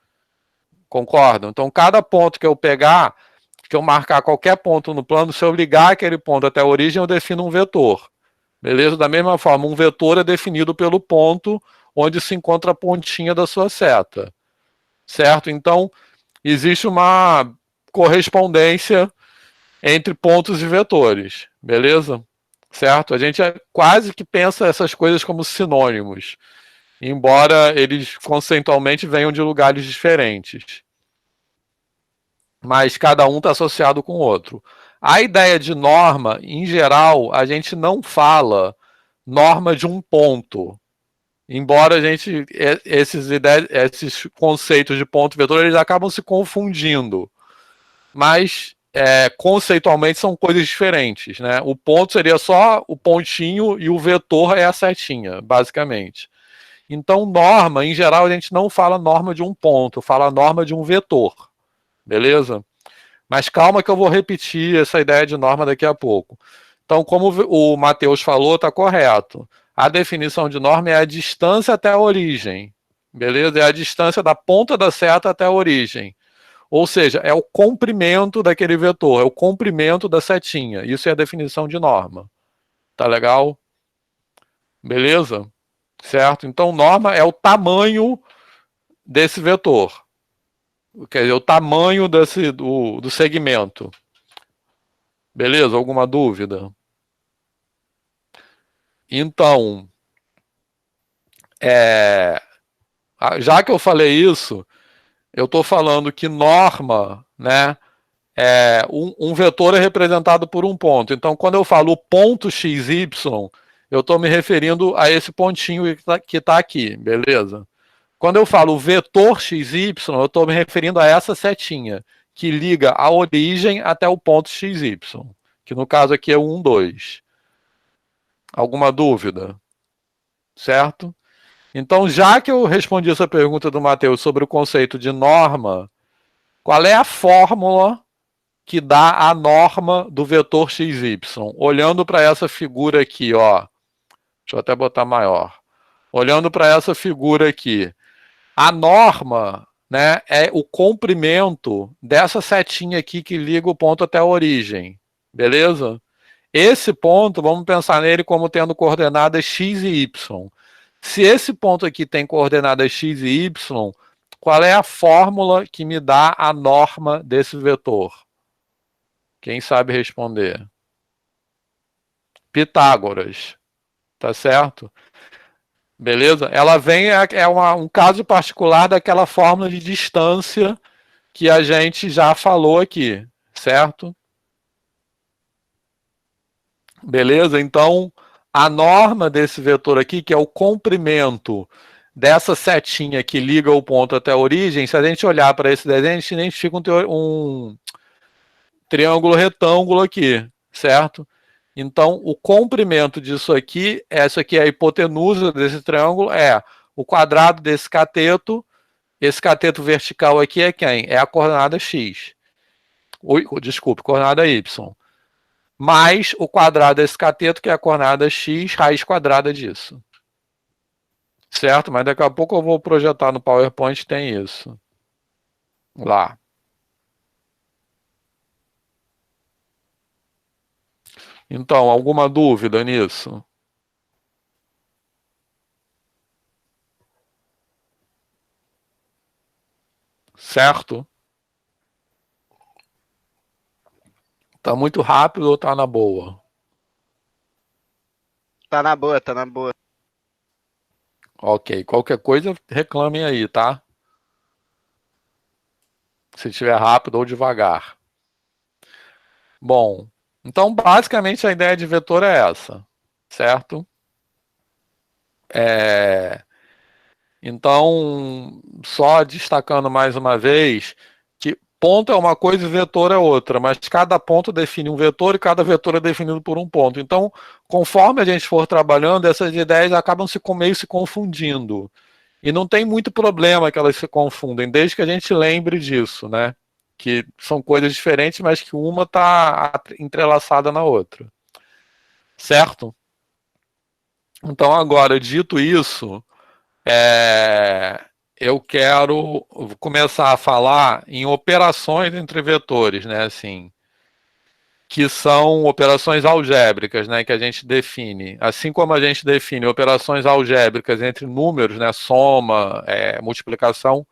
Concordam? Então, cada ponto que eu pegar, que eu marcar qualquer ponto no plano, se eu ligar aquele ponto até a origem, eu defino um vetor. Beleza? Da mesma forma, um vetor é definido pelo ponto onde se encontra a pontinha da sua seta. Certo? Então, existe uma correspondência entre pontos e vetores. Beleza? Certo? A gente quase que pensa essas coisas como sinônimos, embora eles conceitualmente venham de lugares diferentes. Mas cada um está associado com o outro. A ideia de norma, em geral, a gente não fala norma de um ponto. Embora a gente, esses conceitos de ponto e vetor, eles acabam se confundindo. Mas, conceitualmente, são coisas diferentes, né? O ponto seria só o pontinho e o vetor é a setinha, basicamente. Então, norma, em geral, a gente não fala norma de um ponto, fala norma de um vetor. Beleza? Mas calma que eu vou repetir essa ideia de norma daqui a pouco. Então, como o Matheus falou, está correto. A definição de norma é a distância até a origem. Beleza? É a distância da ponta da seta até a origem. Ou seja, é o comprimento daquele vetor, é o comprimento da setinha. Isso é a definição de norma. Tá legal? Beleza? Certo? Então, norma é o tamanho desse vetor. Quer dizer, o tamanho do segmento. Beleza? Alguma dúvida? Então, Já que eu falei isso, eu estou falando que norma, né, um vetor é representado por um ponto. Então, quando eu falo ponto xy, eu estou me referindo a esse pontinho que tá aqui, beleza? Quando eu falo vetor xy, eu estou me referindo a essa setinha, que liga a origem até o ponto xy, que no caso aqui é 1, 2. Alguma dúvida? Certo? Então, já que eu respondi essa pergunta do Matheus sobre o conceito de norma, qual é a fórmula que dá a norma do vetor xy? Olhando para essa figura aqui, ó. Deixa eu até botar maior. Olhando para essa figura aqui, a norma, né, é o comprimento dessa setinha aqui que liga o ponto até a origem. Beleza? Esse ponto, vamos pensar nele como tendo coordenadas x e y. Se esse ponto aqui tem coordenadas x e y, qual é a fórmula que me dá a norma desse vetor? Quem sabe responder? Pitágoras. Tá certo? Beleza? Ela vem, um caso particular daquela fórmula de distância que a gente já falou aqui, certo? Beleza? Então, a norma desse vetor aqui, que é o comprimento dessa setinha que liga o ponto até a origem, se a gente olhar para esse desenho, a gente identifica um triângulo retângulo aqui, certo? Então, o comprimento disso aqui, essa aqui é a hipotenusa desse triângulo, é o quadrado desse cateto. Esse cateto vertical aqui é quem? É a coordenada x. Desculpe, coordenada y. Mais o quadrado desse cateto, que é a coordenada x, raiz quadrada disso. Certo? Mas daqui a pouco eu vou projetar no PowerPoint, tem isso. Lá. Então, alguma dúvida nisso? Certo? Tá muito rápido ou tá na boa? Tá na boa, tá na boa. Ok, qualquer coisa reclamem aí, tá? Se estiver rápido ou devagar. Bom, então basicamente a ideia de vetor é essa, certo? Então, só destacando mais uma vez que ponto é uma coisa e vetor é outra, mas cada ponto define um vetor e cada vetor é definido por um ponto. Então, conforme a gente for trabalhando, essas ideias acabam meio se confundindo. E não tem muito problema que elas se confundem, desde que a gente lembre disso, né? Que são coisas diferentes, mas que uma está entrelaçada na outra. Certo? Então, agora, dito isso, eu quero começar a falar em operações entre vetores, né? Assim, que são operações algébricas, né? Que a gente define. Assim como a gente define operações algébricas entre números, né? Soma, multiplicação,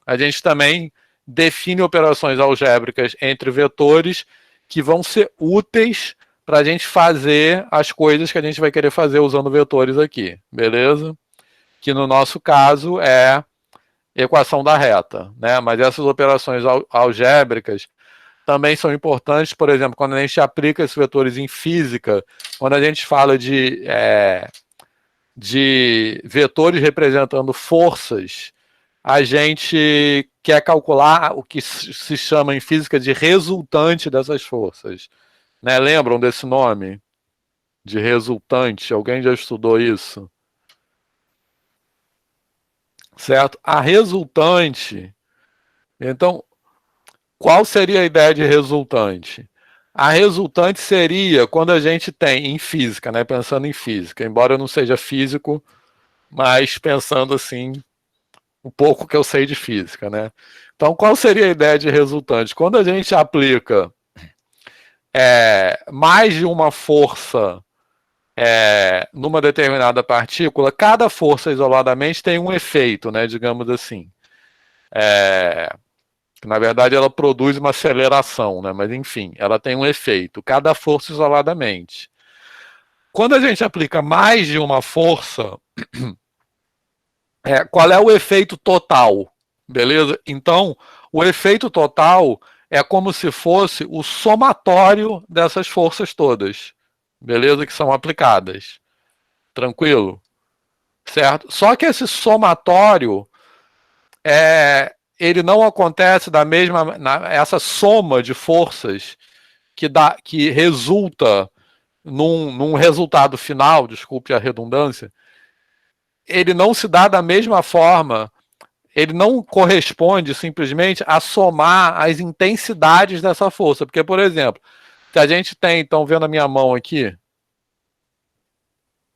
a gente também define operações algébricas entre vetores que vão ser úteis para a gente fazer as coisas que a gente vai querer fazer usando vetores aqui, beleza? Que no nosso caso é equação da reta, né? Mas essas operações algébricas também são importantes, por exemplo, quando a gente aplica esses vetores em física, quando a gente fala de vetores representando forças, a gente quer calcular o que se chama em física de resultante dessas forças. Né? Lembram desse nome? De resultante? Alguém já estudou isso? Certo? A resultante. Então, qual seria a ideia de resultante? A resultante seria quando a gente tem em física, né? Pensando em física, embora eu não seja físico, mas pensando assim, um pouco que eu sei de física, né? Então, qual seria a ideia de resultante? Quando a gente aplica mais de uma força numa determinada partícula, cada força isoladamente tem um efeito, né? Digamos assim. Na verdade, ela produz uma aceleração, né? Mas enfim, ela tem um efeito, cada força isoladamente. Quando a gente aplica mais de uma força, qual é o efeito total, beleza? Então, o efeito total é como se fosse o somatório dessas forças todas, beleza? Que são aplicadas. Tranquilo? Certo? Só que esse somatório, ele não acontece da mesma... essa soma de forças que resulta num resultado final, desculpe a redundância, ele não se dá da mesma forma, ele não corresponde simplesmente a somar as intensidades dessa força. Porque, por exemplo, se a gente tem, estão vendo a minha mão aqui,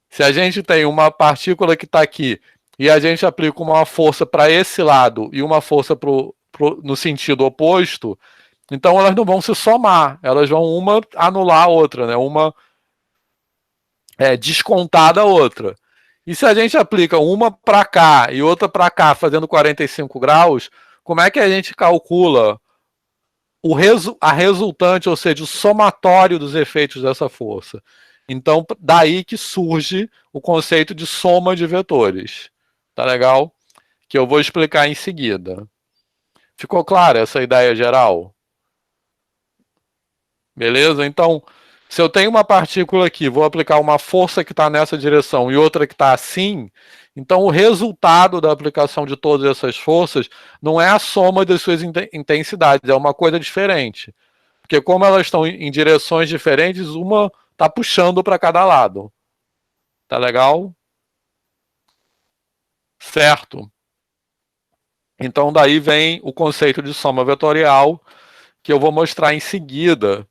se a gente tem uma partícula que está aqui e a gente aplica uma força para esse lado e uma força no sentido oposto, então elas não vão se somar, elas vão uma anular a outra, né? Uma descontar da outra. E se a gente aplica uma para cá e outra para cá, fazendo 45 graus, como é que a gente calcula a resultante, ou seja, o somatório dos efeitos dessa força? Então, daí que surge o conceito de soma de vetores. Tá legal? Que eu vou explicar em seguida. Ficou clara essa ideia geral? Beleza? Então, se eu tenho uma partícula aqui, vou aplicar uma força que está nessa direção e outra que está assim, então o resultado da aplicação de todas essas forças não é a soma das suas intensidades, é uma coisa diferente. Porque como elas estão em direções diferentes, uma está puxando para cada lado. Tá legal? Certo. Então daí vem o conceito de soma vetorial, que eu vou mostrar em seguida.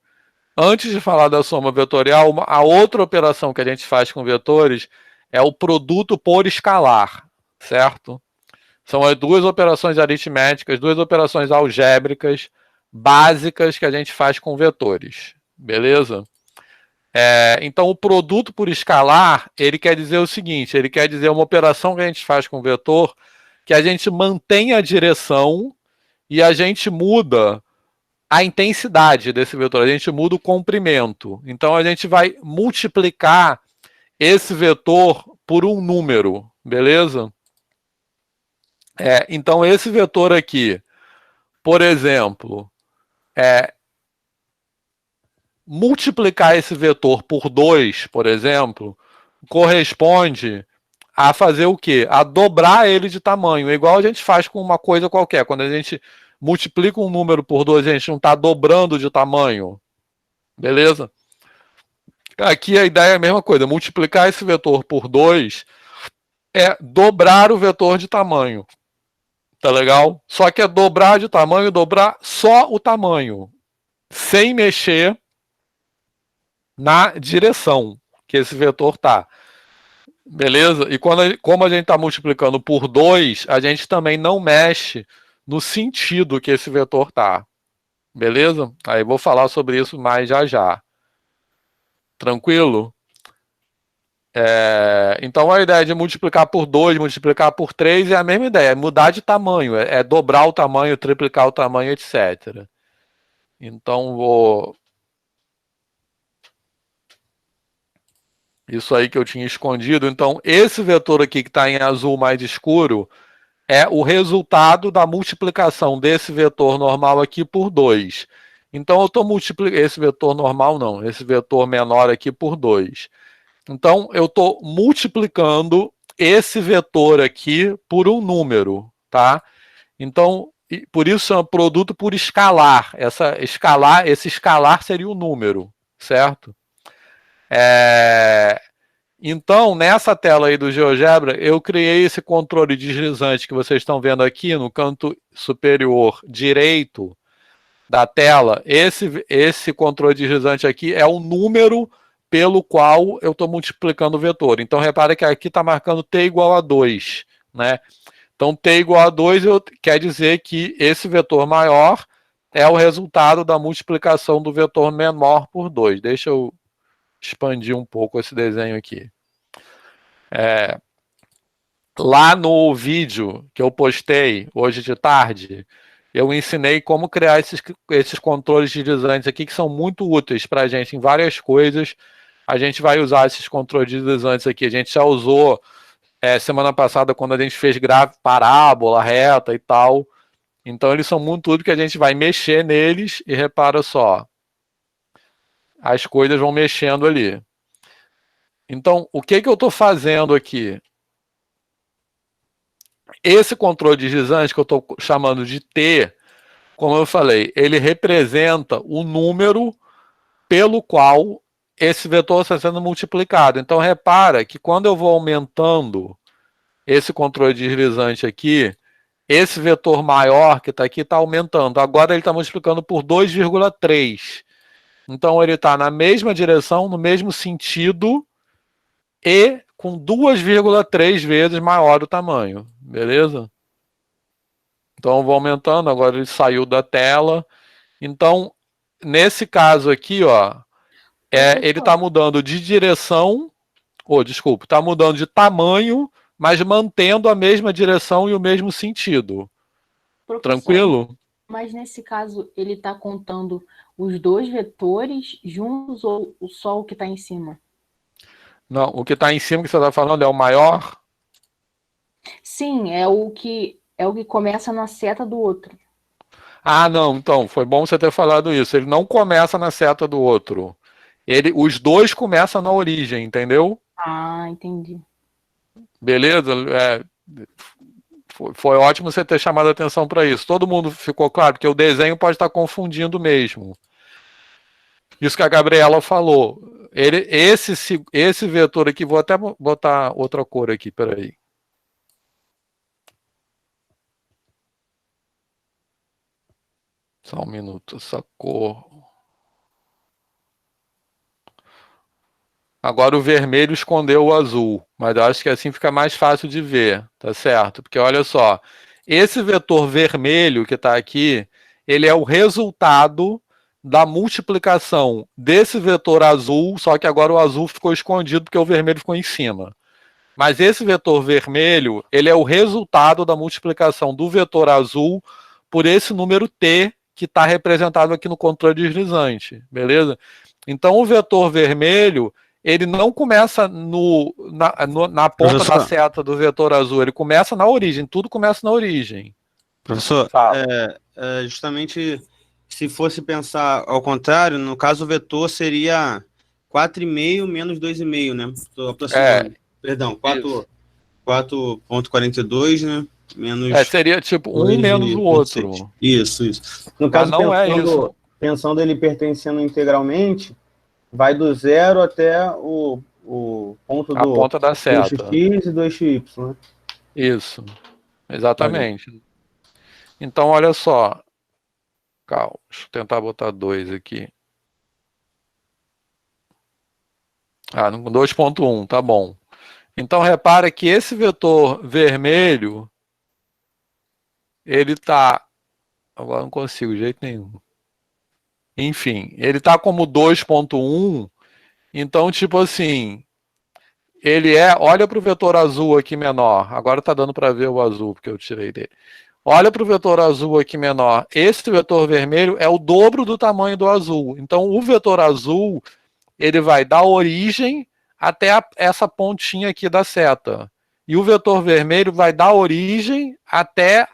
Antes de falar da soma vetorial, a outra operação que a gente faz com vetores é o produto por escalar, certo? São as duas operações aritméticas, duas operações algébricas básicas que a gente faz com vetores, beleza? Então, o produto por escalar, ele quer dizer o seguinte, ele quer dizer uma operação que a gente faz com vetor, que a gente mantém a direção e a gente muda a intensidade desse vetor, a gente muda o comprimento. Então a gente vai multiplicar esse vetor por um número, beleza? Então esse vetor aqui, por exemplo, multiplicar esse vetor por 2, por exemplo, corresponde a fazer o quê? A dobrar ele de tamanho, igual a gente faz com uma coisa qualquer. Quando a gente multiplica um número por 2, a gente não está dobrando de tamanho. Beleza? Aqui a ideia é a mesma coisa. Multiplicar esse vetor por 2 é dobrar o vetor de tamanho. Tá legal? Só que é dobrar de tamanho, dobrar só o tamanho. Sem mexer na direção que esse vetor tá. Beleza? E como a gente está multiplicando por 2, a gente também não mexe no sentido que esse vetor tá. Beleza? Aí vou falar sobre isso mais já. Tranquilo? Então a ideia de multiplicar por 2, multiplicar por 3 é a mesma ideia, é mudar de tamanho, é dobrar o tamanho, triplicar o tamanho, etc. Então vou... Isso aí que eu tinha escondido. Então esse vetor aqui que está em azul mais escuro é o resultado da multiplicação desse vetor normal aqui por 2. Então eu estou multiplicando... Esse vetor normal não, esse vetor menor aqui por 2. Então, eu estou multiplicando esse vetor aqui por um número, tá? Então, por isso é um produto por escalar. Esse escalar seria o número, certo? Então, nessa tela aí do GeoGebra, eu criei esse controle deslizante que vocês estão vendo aqui no canto superior direito da tela. Esse controle deslizante aqui é o número pelo qual eu estou multiplicando o vetor. Então, repara que aqui está marcando t igual a 2. Né? Então, t igual a 2 quer dizer que esse vetor maior é o resultado da multiplicação do vetor menor por 2. Deixa eu expandir um pouco esse desenho aqui. Lá no vídeo que eu postei hoje de tarde, eu ensinei como criar esses controles deslizantes aqui, que são muito úteis para a gente em várias coisas. A gente vai usar esses controles deslizantes aqui. A gente já usou semana passada, quando a gente fez parábola, reta e tal. Então, eles são muito tudo que a gente vai mexer neles e repara só, as coisas vão mexendo ali. Então, o que eu estou fazendo aqui? Esse controle deslizante que eu estou chamando de T, como eu falei, ele representa o número pelo qual esse vetor está sendo multiplicado. Então, repara que quando eu vou aumentando esse controle deslizante aqui, esse vetor maior que está aqui está aumentando. Agora ele está multiplicando por 2,3. Então, ele está na mesma direção, no mesmo sentido e com 2,3 vezes maior o tamanho. Beleza? Então, eu vou aumentando. Agora ele saiu da tela. Então, nesse caso aqui, ó, ele está mudando de direção, desculpa, está mudando de tamanho, mas mantendo a mesma direção e o mesmo sentido. Professor, tranquilo? Mas nesse caso, ele está contando os dois vetores juntos ou só o que está em cima? Não, o que está em cima que você está falando é o maior? Sim, é o que começa na seta do outro. Ah, não, então, foi bom você ter falado isso. Ele não começa na seta do outro. Os dois começam na origem, entendeu? Ah, entendi. Beleza? Foi ótimo você ter chamado a atenção para isso. Todo mundo ficou claro, porque o desenho pode estar confundindo mesmo. Isso que a Gabriela falou. Esse vetor aqui, vou até botar outra cor aqui, peraí. Só um minuto, essa cor. Agora o vermelho escondeu o azul, mas eu acho que assim fica mais fácil de ver, tá certo? Porque olha só, esse vetor vermelho que está aqui, ele é o resultado da multiplicação desse vetor azul, só que agora o azul ficou escondido porque o vermelho ficou em cima. Mas esse vetor vermelho, ele é o resultado da multiplicação do vetor azul por esse número T que está representado aqui no controle deslizante, beleza? Então o vetor vermelho, ele não começa na ponta da seta do vetor azul, ele começa na origem, tudo começa na origem. Professor, justamente se fosse pensar ao contrário, no caso o vetor seria 4,5 menos 2,5, né? Estou aproximando. Perdão, 4,42, né? Menos seria tipo um menos o outro. Isso. No caso, não pensando ele pertencendo integralmente, vai do 0 até o ponto a ponta da seta. 2x e 2y, né? Isso, exatamente. Então, olha só. Calma, deixa eu tentar botar 2 aqui. 2,1, tá bom. Então, repara que esse vetor vermelho, ele tá... Agora não consigo de jeito nenhum. Enfim, ele tá como 2,1. Então, tipo assim, olha para o vetor azul aqui menor. Agora tá dando para ver o azul, porque eu tirei dele. Olha para o vetor azul aqui menor. Esse vetor vermelho é o dobro do tamanho do azul. Então, o vetor azul, ele vai da origem até essa pontinha aqui da seta. E o vetor vermelho vai da origem até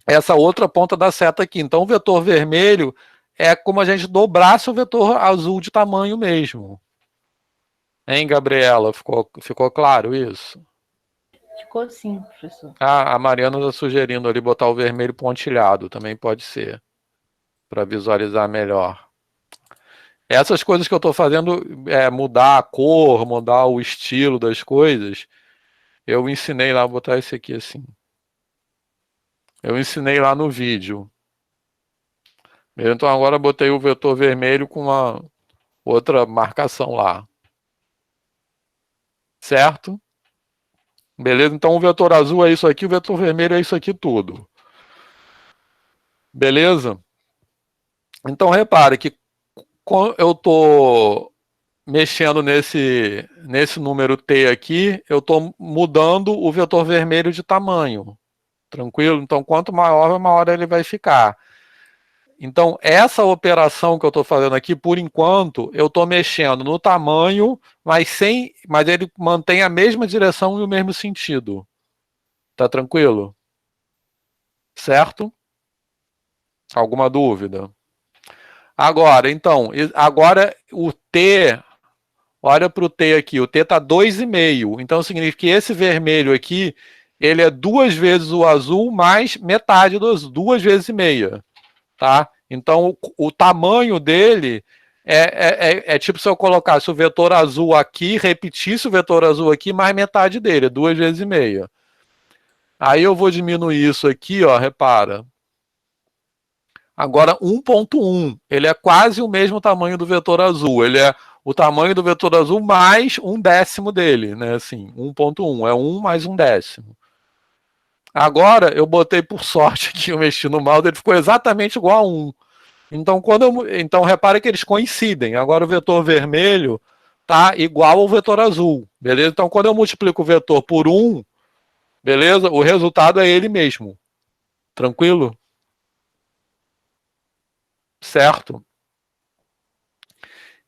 essa outra ponta da seta aqui. Então, o vetor vermelho é como a gente dobrasse o vetor azul de tamanho mesmo. Hein, Gabriela? Ficou claro isso? Ficou sim, professor. A Mariana está sugerindo ali botar o vermelho pontilhado, também pode ser, para visualizar melhor. Essas coisas que eu estou fazendo, mudar a cor, mudar o estilo das coisas, eu ensinei lá, vou botar esse aqui assim. Eu ensinei lá no vídeo. Então agora eu botei o vetor vermelho com uma outra marcação lá. Certo? Beleza? Então o vetor azul é isso aqui, o vetor vermelho é isso aqui tudo. Beleza? Então repare que quando eu estou mexendo nesse número T aqui, eu estou mudando o vetor vermelho de tamanho. Tranquilo? Então quanto maior ele vai ficar. Então, essa operação que eu estou fazendo aqui, por enquanto, eu estou mexendo no tamanho, mas ele mantém a mesma direção e o mesmo sentido. Tá tranquilo? Certo? Alguma dúvida? Agora, então, agora o T, olha para o T aqui, o T está 2,5. Então significa que esse vermelho aqui, ele é 2 vezes o azul mais metade do azul, 2 vezes e meia. Tá? Então o tamanho dele é tipo se eu colocasse o vetor azul aqui, repetisse o vetor azul aqui, mais metade dele, é 2 vezes e meia. Aí eu vou diminuir isso aqui, ó, repara. Agora 1,1, ele é quase o mesmo tamanho do vetor azul, ele é o tamanho do vetor azul mais 1/10 dele, né? Assim, 1,1 é 1 mais 1/10. Agora eu botei por sorte que eu mexi no mouse, ele ficou exatamente igual a 1. Então repare que eles coincidem. Agora o vetor vermelho tá igual ao vetor azul, beleza? Então quando eu multiplico o vetor por 1, beleza? O resultado é ele mesmo. Tranquilo? Certo?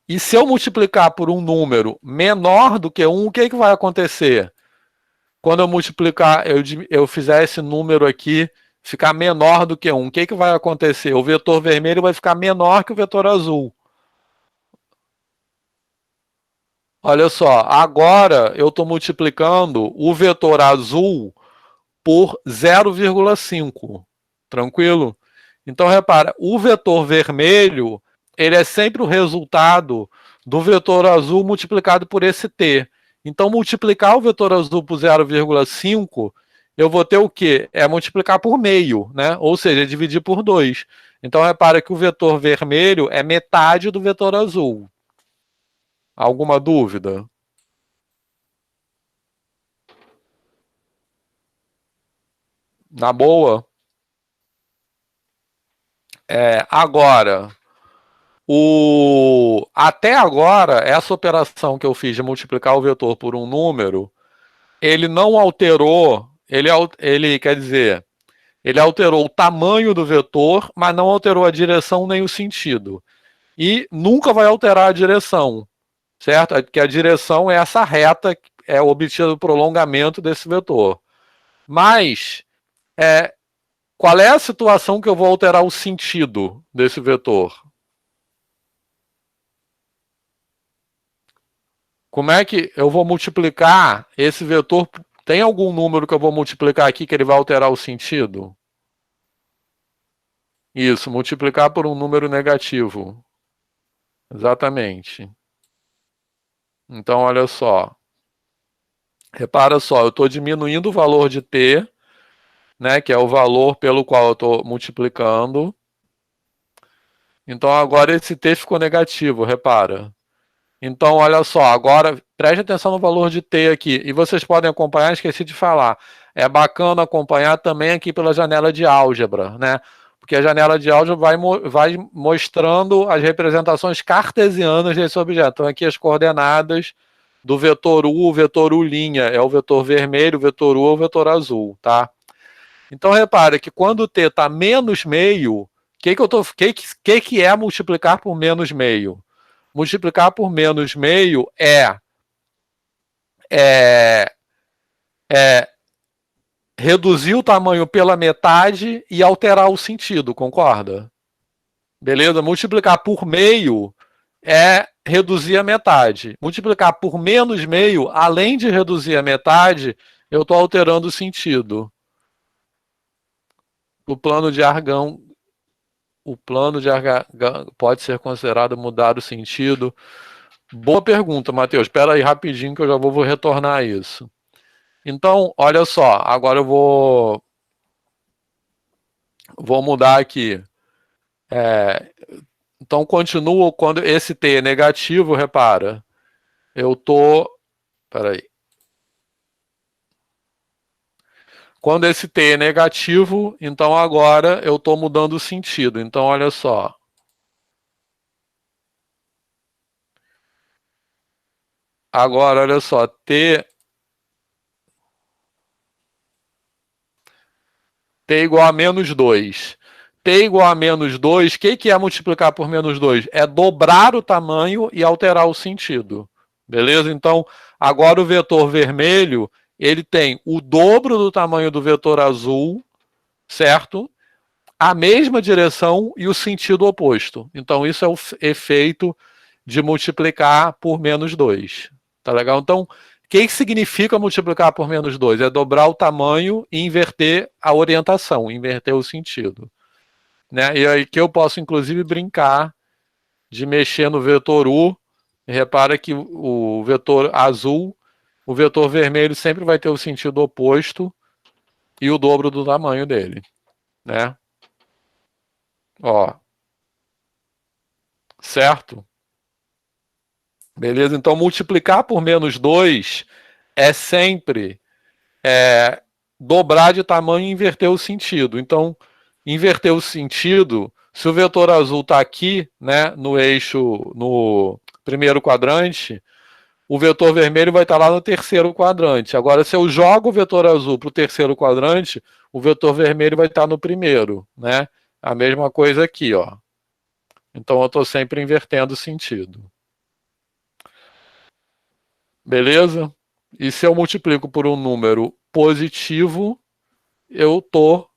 E se eu multiplicar por um número menor do que 1, o que vai acontecer? Quando eu multiplicar, eu fizer esse número aqui ficar menor do que 1, o que vai acontecer? O vetor vermelho vai ficar menor que o vetor azul. Olha só, agora eu estou multiplicando o vetor azul por 0,5. Tranquilo? Então, repara, o vetor vermelho, ele é sempre o resultado do vetor azul multiplicado por esse t. Então, multiplicar o vetor azul por 0,5, eu vou ter o quê? É multiplicar por meio, né? Ou seja, dividir por 2. Então, repara que o vetor vermelho é metade do vetor azul. Alguma dúvida? Na boa? Agora, até agora, essa operação que eu fiz de multiplicar o vetor por um número, ele não alterou, ele quer dizer, ele alterou o tamanho do vetor, mas não alterou a direção nem o sentido. E nunca vai alterar a direção, certo? Porque a direção é essa reta, é obtida do prolongamento desse vetor. Mas, qual é a situação que eu vou alterar o sentido desse vetor? Como é que eu vou multiplicar esse vetor? Tem algum número que eu vou multiplicar aqui que ele vai alterar o sentido? Isso, multiplicar por um número negativo. Exatamente. Então, olha só. Repara só, eu estou diminuindo o valor de t, né, que é o valor pelo qual eu estou multiplicando. Então, agora esse t ficou negativo, repara. Então, olha só, agora preste atenção no valor de t aqui. E vocês podem acompanhar, esqueci de falar. É bacana acompanhar também aqui pela janela de álgebra, né? Porque a janela de álgebra vai mostrando as representações cartesianas desse objeto. Então, aqui as coordenadas do vetor U linha é o vetor vermelho, o vetor U é o vetor azul, tá? Então, repare que quando o t está menos meio, que é multiplicar por menos meio? Multiplicar por menos meio é reduzir o tamanho pela metade e alterar o sentido, concorda? Beleza? Multiplicar por meio é reduzir a metade. Multiplicar por menos meio, além de reduzir a metade, eu estou alterando o sentido. O plano de Argand pode ser considerado mudar o sentido. Boa pergunta, Matheus. Espera aí rapidinho que eu já vou retornar a isso. Então, olha só, agora eu vou mudar aqui. Então, continuo quando esse t é negativo, repara. Eu tô... Espera aí. Quando esse t é negativo, então agora eu estou mudando o sentido. Então, olha só. Agora, olha só, t igual a -2. t igual a menos 2, o que é multiplicar por menos 2? É dobrar o tamanho e alterar o sentido. Beleza? Então, agora o vetor vermelho, ele tem o dobro do tamanho do vetor azul, certo? A mesma direção e o sentido oposto. Então, isso é o efeito de multiplicar por menos 2. Tá legal? Então, o que significa multiplicar por menos 2? É dobrar o tamanho e inverter a orientação, inverter o sentido. Né? E aí que eu posso, inclusive, brincar de mexer no vetor U. E repara que o vetor azul, o vetor vermelho sempre vai ter o sentido oposto e o dobro do tamanho dele. Né? Ó. Certo? Beleza? Então, multiplicar por menos 2 é sempre dobrar de tamanho e inverter o sentido. Então, inverter o sentido, se o vetor azul está aqui, né, no eixo, no primeiro quadrante, o vetor vermelho vai estar lá no terceiro quadrante. Agora, se eu jogo o vetor azul para o terceiro quadrante, o vetor vermelho vai estar no primeiro, né? A mesma coisa aqui, ó. Então, eu estou sempre invertendo o sentido. Beleza? E se eu multiplico por um número positivo, eu estou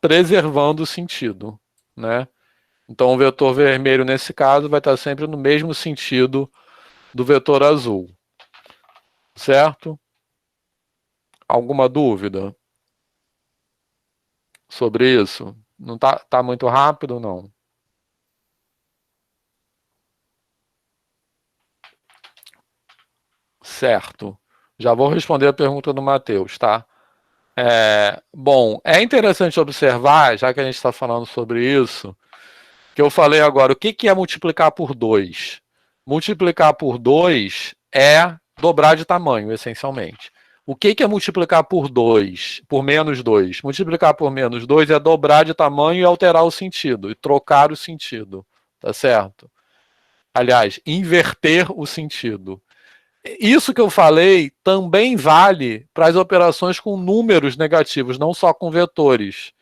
preservando o sentido, né? Então, o vetor vermelho, nesse caso, vai estar sempre no mesmo sentido do vetor azul. Certo? Alguma dúvida sobre isso? Não tá muito rápido, não? Certo. Já vou responder a pergunta do Matheus, tá? Bom, é interessante observar, já que a gente está falando sobre isso, que eu falei agora, o que é multiplicar por 2? Multiplicar por 2 é dobrar de tamanho, essencialmente. O que é multiplicar por 2? Por menos 2? Multiplicar por menos 2 é dobrar de tamanho e alterar o sentido, e trocar o sentido, tá certo? Aliás, inverter o sentido. Isso que eu falei também vale para as operações com números negativos, não só com vetores.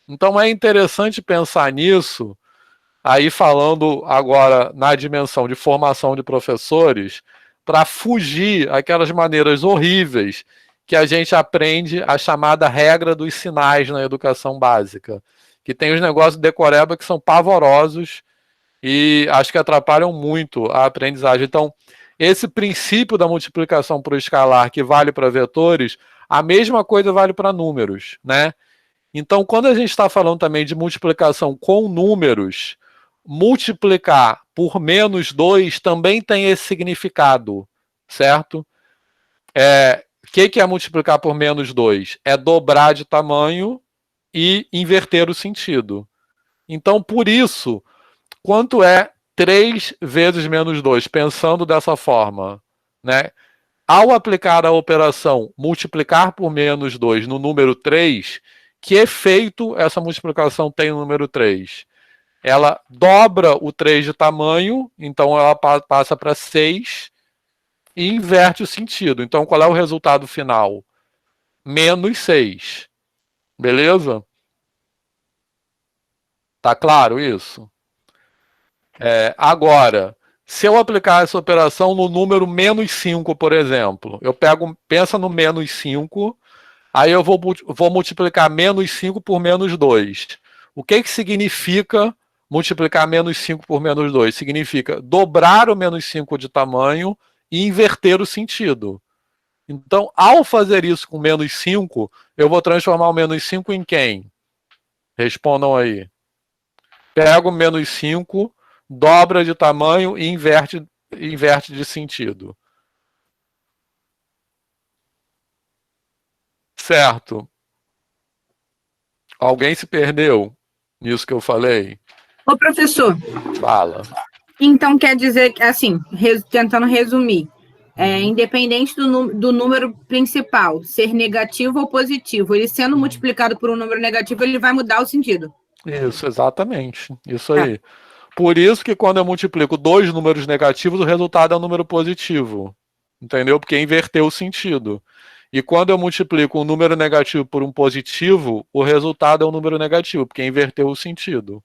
Então é interessante pensar nisso, aí falando agora na dimensão de formação de professores, para fugir aquelas maneiras horríveis que a gente aprende a chamada regra dos sinais na educação básica, que tem os negócios de decoreba que são pavorosos e acho que atrapalham muito a aprendizagem. Então, esse princípio da multiplicação por escalar que vale para vetores, a mesma coisa vale para números, né? Então, quando a gente está falando também de multiplicação com números, multiplicar por menos 2 também tem esse significado, certo? O que é multiplicar por menos 2? É dobrar de tamanho e inverter o sentido. Então, por isso, quanto é 3 vezes menos 2? Pensando dessa forma, né? Ao aplicar a operação multiplicar por menos 2 no número 3, que efeito essa multiplicação tem no número 3? Ela dobra o 3 de tamanho, então ela passa para 6 e inverte o sentido. Então, qual é o resultado final? Menos 6. Beleza? Tá claro isso? Agora, se eu aplicar essa operação no número menos 5, por exemplo, pensa no menos 5, aí eu vou multiplicar menos 5 por menos 2. O que significa multiplicar menos 5 por menos 2? Significa dobrar o menos 5 de tamanho e inverter o sentido. Então, ao fazer isso com menos 5, eu vou transformar o menos 5 em quem? Respondam aí. Pego o menos 5, dobra de tamanho e inverte de sentido. Certo. Alguém se perdeu nisso que eu falei? Ô, professor. Fala. Então, quer dizer, assim, tentando resumir, independente do número principal ser negativo ou positivo, ele sendo multiplicado por um número negativo, ele vai mudar o sentido. Isso, exatamente. Isso aí. Por isso que quando eu multiplico 2 números negativos, o resultado é um número positivo. Entendeu? Porque inverteu o sentido. E quando eu multiplico um número negativo por um positivo, o resultado é um número negativo, porque inverteu o sentido.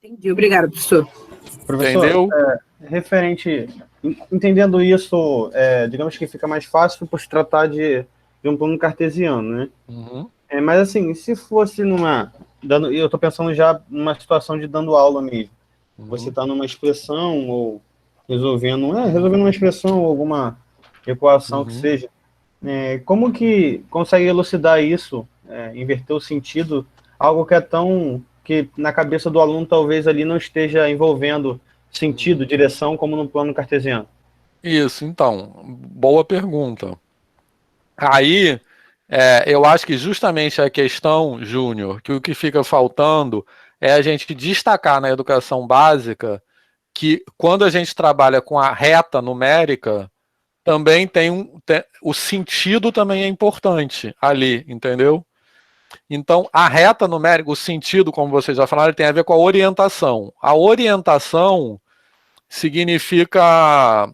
Entendi. Obrigada, professor. Professor, Entendeu? Entendendo isso, digamos que fica mais fácil por se tratar de um plano cartesiano, né? Uhum. Mas assim, se fosse eu estou pensando já numa situação de dando aula mesmo. Você está numa expressão ou resolvendo uma expressão ou alguma equação que seja. Como que consegue elucidar isso, inverter o sentido, algo que é que na cabeça do aluno talvez ali não esteja envolvendo sentido, direção, como no plano cartesiano? Isso, então, boa pergunta. Aí, eu acho que justamente a questão, Júnior, que o que fica faltando é a gente destacar na educação básica que quando a gente trabalha com a reta numérica, também o sentido também é importante ali, entendeu? Então, a reta numérica, o sentido, como vocês já falaram, tem a ver com a orientação. A orientação significa...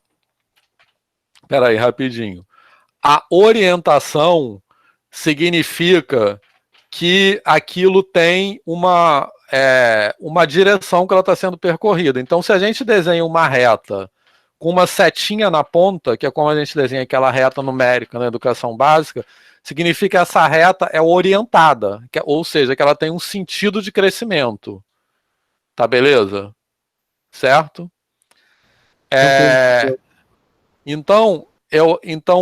Peraí, rapidinho. A orientação significa que aquilo tem uma direção que ela está sendo percorrida. Então, se a gente desenha uma reta com uma setinha na ponta, que é como a gente desenha aquela reta numérica na educação básica, significa que essa reta é orientada, ou seja, que ela tem um sentido de crescimento. Tá beleza? Certo? Então,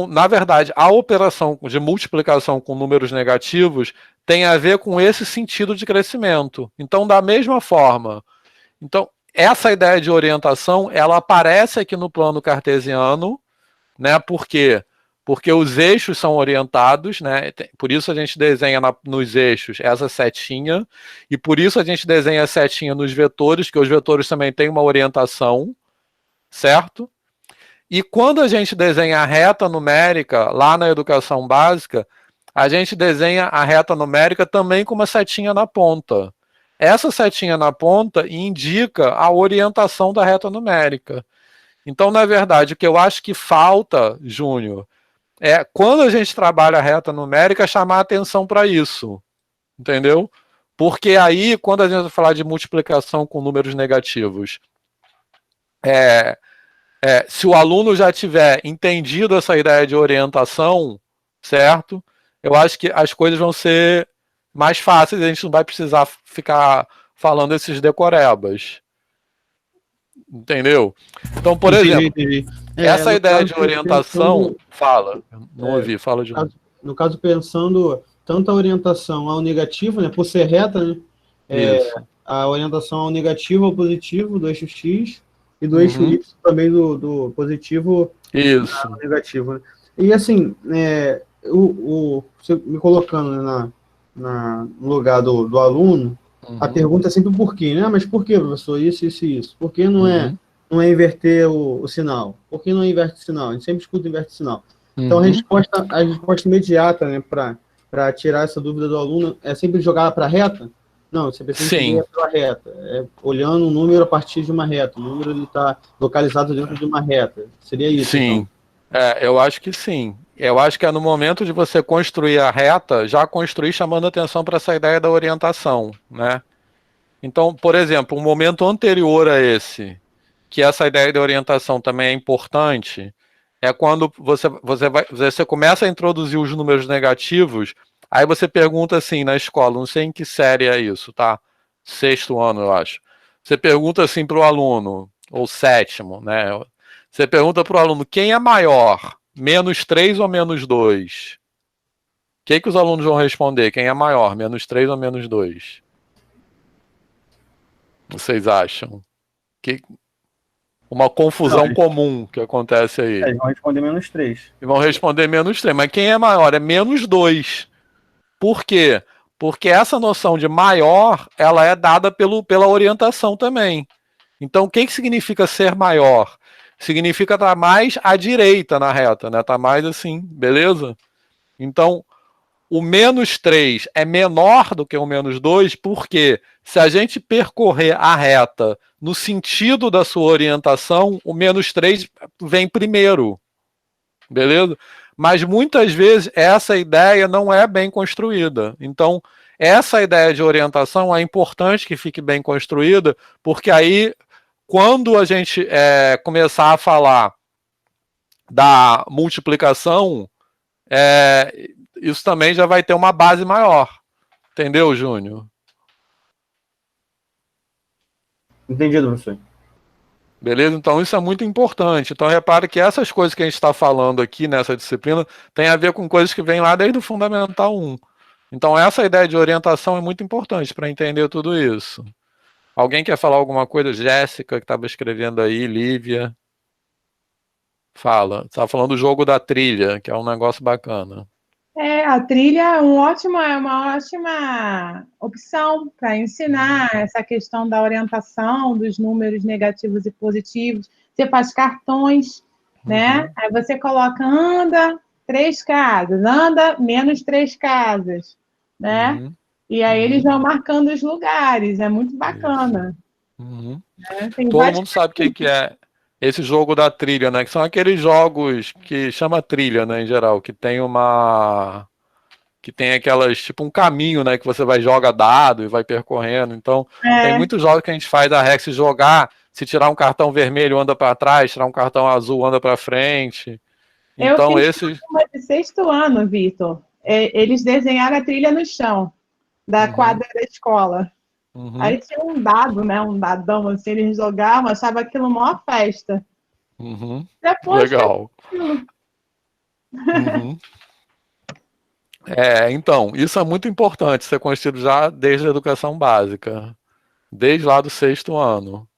na verdade, a operação de multiplicação com números negativos tem a ver com esse sentido de crescimento. Então, da mesma forma, essa ideia de orientação, ela aparece aqui no plano cartesiano, né? Por quê? Porque os eixos são orientados, né? Por isso a gente desenha nos eixos essa setinha, e por isso a gente desenha a setinha nos vetores, que os vetores também têm uma orientação, certo? E quando a gente desenha a reta numérica, lá na educação básica, a gente desenha a reta numérica também com uma setinha na ponta. Essa setinha na ponta indica a orientação da reta numérica. Então, na verdade, o que eu acho que falta, Júnior, é quando a gente trabalha a reta numérica, chamar atenção para isso. Entendeu? Porque aí, quando a gente vai falar de multiplicação com números negativos, se o aluno já tiver entendido essa ideia de orientação, certo? Eu acho que as coisas vão ser mais fáceis, a gente não vai precisar ficar falando esses decorebas. Entendeu? Então, por exemplo, essa ideia de orientação... Fala, não ouvi, fala de novo. No caso, pensando tanto a orientação ao negativo, né, por ser reta, né, a orientação ao negativo ao positivo do eixo X, e do eixo Y também do positivo ao negativo. Né? E assim, você me colocando, né, no lugar do aluno, a pergunta é sempre o porquê, né? Mas por que, professor, isso, isso e isso? Por que não é inverter o sinal? Por que não inverte o sinal? A gente sempre escuta inverte o sinal. Então a resposta imediata, né, para tirar essa dúvida do aluno é sempre jogar para a reta? Não, você precisa ir para a reta, olhando um número a partir de uma reta. O número está localizado dentro de uma reta. Seria isso? Sim, então? Eu acho que sim. Eu acho que é no momento de você construir a reta, já construir chamando atenção para essa ideia da orientação, né? Então, por exemplo, um momento anterior a esse, que essa ideia de orientação também é importante, é quando você começa a introduzir os números negativos. Aí você pergunta assim na escola, não sei em que série é isso, tá? 6º ano, eu acho. Você pergunta assim para o aluno, ou 7º, né? Você pergunta para o aluno, quem é maior, -3 ou -2? O que os alunos vão responder? Quem é maior, -3 ou -2? Vocês acham? Uma confusão comum que acontece aí. Eles vão responder -3. E vão responder -3, mas quem é maior? É -2. Por quê? Porque essa noção de maior, ela é dada pela orientação também. Então, o que significa ser maior? Significa estar mais à direita na reta, né? Tá mais assim, beleza? Então, o -3 é menor do que o -2, porque se a gente percorrer a reta no sentido da sua orientação, o -3 vem primeiro. Beleza? Mas muitas vezes essa ideia não é bem construída. Então, essa ideia de orientação é importante que fique bem construída, porque aí, quando a gente começar a falar da multiplicação, isso também já vai ter uma base maior. Entendeu, Júnior? Entendido, professor. Beleza? Então isso é muito importante. Então repare que essas coisas que a gente está falando aqui nessa disciplina tem a ver com coisas que vêm lá desde o Fundamental 1. Então essa ideia de orientação é muito importante para entender tudo isso. Alguém quer falar alguma coisa? Jéssica, que estava escrevendo aí, Lívia. Fala. Você estava falando do jogo da trilha, que é um negócio bacana. A trilha é uma ótima opção para ensinar essa questão da orientação, dos números negativos e positivos. Você faz cartões, né? Aí você coloca, anda 3 casas, anda menos 3 casas, né? E aí eles vão marcando os lugares, é muito bacana. Né? Todo mundo sabe o que é esse jogo da trilha, né? Que são aqueles jogos que chama trilha, né, em geral, que tem aquelas, tipo um caminho, né, que você joga dado e vai percorrendo. Então, tem muitos jogos que a gente faz a regra, se jogar, se tirar um cartão vermelho, anda para trás, tirar um cartão azul, anda para frente. Então, eu fiz uma de 6º ano, Vitor. Eles desenharam a trilha no chão da quadra da escola. Aí tinha um dado, né? Um dadão assim, eles jogavam, achava aquilo uma maior festa. Depois, legal. Então, isso é muito importante ser construído já desde a educação básica. Desde lá do 6º ano.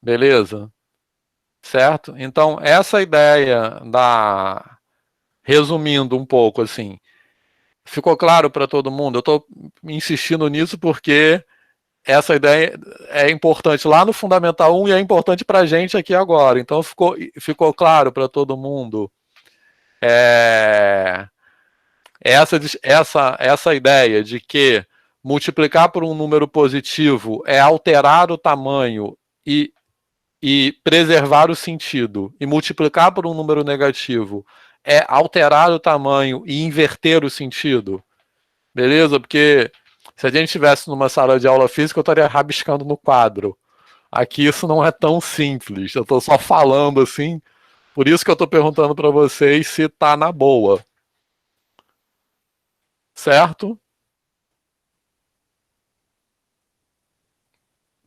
Beleza? Certo? Então, essa ideia resumindo um pouco, assim, ficou claro para todo mundo? Eu estou insistindo nisso porque essa ideia é importante lá no Fundamental 1 e é importante para a gente aqui agora. Então, ficou claro para todo mundo essa ideia de que multiplicar por um número positivo é alterar o tamanho e preservar o sentido, e multiplicar por um número negativo é alterar o tamanho e inverter o sentido. Beleza? Porque se a gente estivesse numa sala de aula física, eu estaria rabiscando no quadro. Aqui isso não é tão simples. Eu estou só falando assim. Por isso que eu estou perguntando para vocês se está na boa. Certo?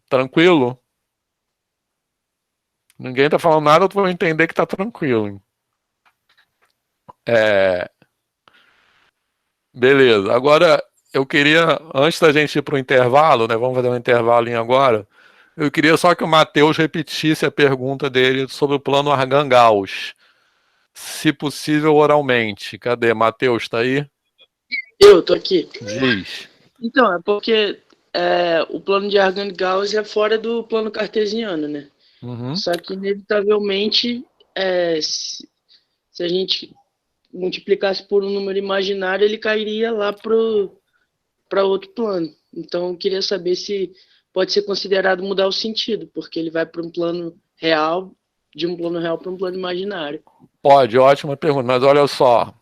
Tranquilo? Ninguém está falando nada, eu vou entender que está tranquilo. Beleza. Agora, eu queria, antes da gente ir para o intervalo, né? Vamos fazer um intervalinho agora. Eu queria só que o Matheus repetisse a pergunta dele sobre o plano Argan-Gauss. Se possível, oralmente. Cadê? Matheus, está aí? Eu tô aqui. Diz. Então, é porque o plano de Argan-Gauss é fora do plano cartesiano, né? Só que, inevitavelmente, se a gente multiplicasse por um número imaginário, ele cairia lá para outro plano. Então, eu queria saber se pode ser considerado mudar o sentido, porque ele vai para um plano real, de um plano real para um plano imaginário. Pode, ótima pergunta, mas olha só.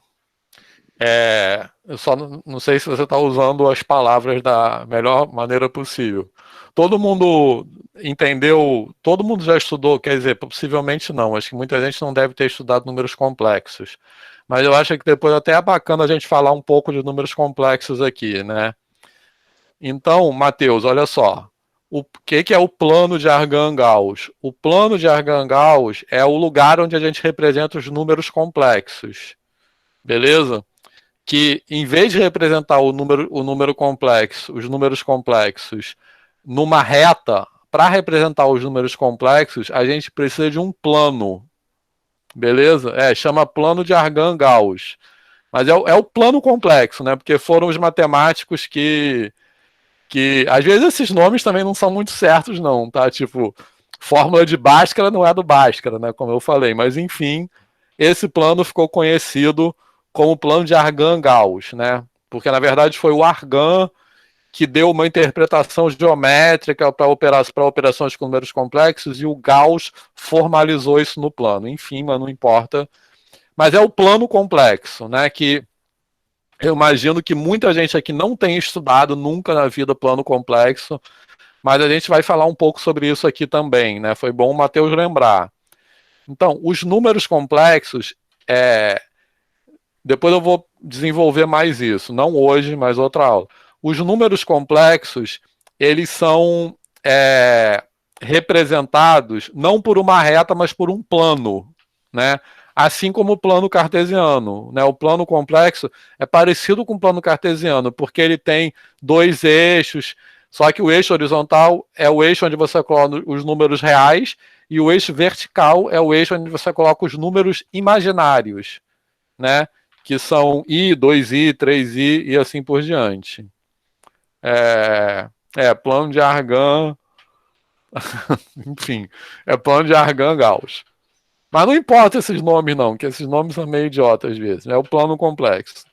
Eu só não sei se você está usando as palavras da melhor maneira possível. Todo mundo entendeu, todo mundo já estudou, quer dizer, possivelmente não, acho que muita gente não deve ter estudado números complexos. Mas eu acho que depois até é bacana a gente falar um pouco de números complexos aqui, né? Então, Matheus, olha só. O que é o plano de Argan-Gauss? O plano de Argan-Gauss é o lugar onde a gente representa os números complexos. Beleza? Que em vez de representar o número complexo, os números complexos numa reta, para representar os números complexos, a gente precisa de um plano. Beleza? Chama plano de Argan-Gauss. Mas é o plano complexo, né? Porque foram os matemáticos que às vezes esses nomes também não são muito certos, não, tá? Tipo, fórmula de Bhaskara não é do Bhaskara, né? Como eu falei. Mas, enfim, esse plano ficou conhecido como o plano de Argan-Gauss, né? Porque, na verdade, foi o Argan que deu uma interpretação geométrica para operações com números complexos e o Gauss formalizou isso no plano. Enfim, mas não importa. Mas é o plano complexo, né? Que eu imagino que muita gente aqui não tem estudado nunca na vida plano complexo, mas a gente vai falar um pouco sobre isso aqui também, né? Foi bom o Matheus lembrar. Então, os números complexos, depois eu vou desenvolver mais isso, não hoje, mas outra aula. Os números complexos, eles são representados não por uma reta, mas por um plano, né? Assim como o plano cartesiano, né? O plano complexo é parecido com o plano cartesiano, porque ele tem dois eixos, só que o eixo horizontal é o eixo onde você coloca os números reais e o eixo vertical é o eixo onde você coloca os números imaginários, né? Que são I, 2I, 3I e assim por diante. Plano de Argand, enfim, plano de Argand-Gauss. Mas não importa esses nomes não, que esses nomes são meio idiotas às vezes. É o plano complexo.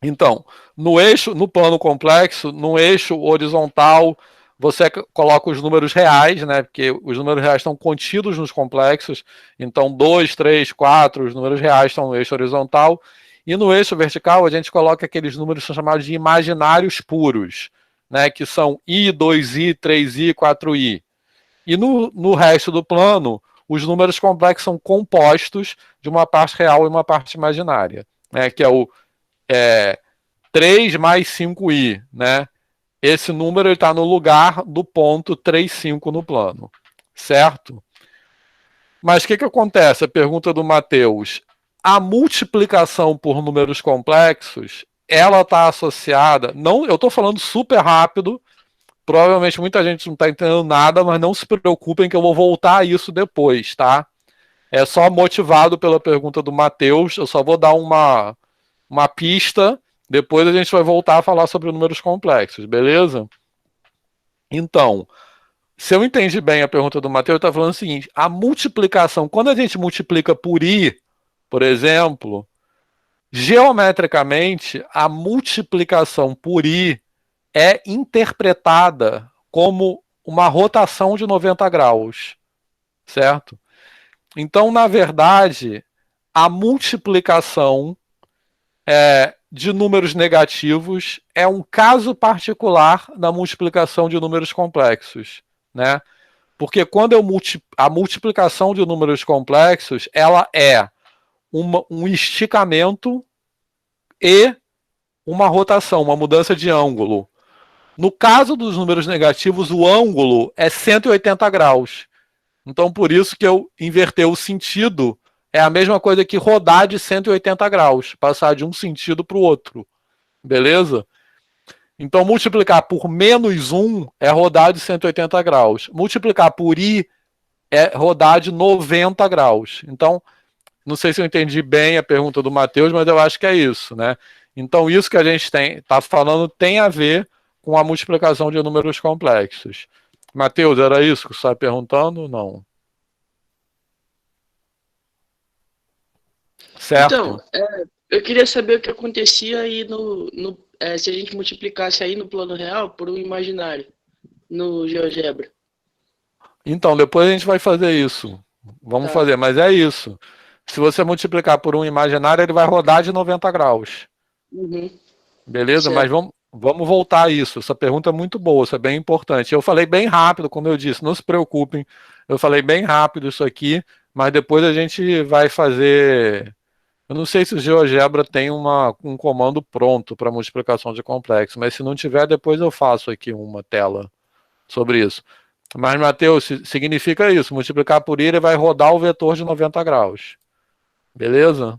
Então, no plano complexo, no eixo horizontal, você coloca os números reais, né? Porque os números reais estão contidos nos complexos. Então, 2, 3, 4, os números reais estão no eixo horizontal. E no eixo vertical, a gente coloca aqueles números que são chamados de imaginários puros, né? Que são I, 2I, 3I, 4I. E no resto do plano, os números complexos são compostos de uma parte real e uma parte imaginária, né? Que é o 3 mais 5i, né? Esse número está no lugar do ponto 3,5 no plano, certo? Mas o que acontece? A pergunta do Matheus. A multiplicação por números complexos, ela está associada... Não, eu estou falando super rápido, provavelmente muita gente não está entendendo nada, mas não se preocupem que eu vou voltar a isso depois, tá? É só motivado pela pergunta do Matheus, eu só vou dar uma pista, depois a gente vai voltar a falar sobre números complexos, beleza? Então, se eu entendi bem a pergunta do Matheus, ele está falando o seguinte, a multiplicação, quando a gente multiplica por I, por exemplo, geometricamente, a multiplicação por I é interpretada como uma rotação de 90 graus, certo? Então, na verdade, a multiplicação de números negativos é um caso particular da multiplicação de números complexos, né? Porque quando a multiplicação de números complexos, ela é um esticamento e uma rotação, uma mudança de ângulo. No caso dos números negativos, o ângulo é 180 graus. Então, por isso que eu inverter o sentido é a mesma coisa que rodar de 180 graus, passar de um sentido para o outro. Beleza? Então, multiplicar por menos 1 é rodar de 180 graus. Multiplicar por I é rodar de 90 graus. Então, não sei se eu entendi bem a pergunta do Matheus, mas eu acho que é isso, né? Então, isso que a gente está falando tem a ver com a multiplicação de números complexos. Matheus, era isso que você está perguntando? Não. Certo? Então, eu queria saber o que acontecia aí se a gente multiplicasse aí no plano real por um imaginário, no GeoGebra. Então, depois a gente vai fazer isso. Vamos fazer, mas é isso. Se você multiplicar por um imaginário, ele vai rodar de 90 graus. Uhum. Beleza? Certo. Mas vamos voltar a isso. Essa pergunta é muito boa, isso é bem importante. Eu falei bem rápido, como eu disse, não se preocupem. Eu falei bem rápido isso aqui, mas depois a gente vai fazer... Eu não sei se o GeoGebra tem um comando pronto para multiplicação de complexo, mas se não tiver, depois eu faço aqui uma tela sobre isso. Mas, Matheus, significa isso. Multiplicar por I, ele vai rodar o vetor de 90 graus. Beleza?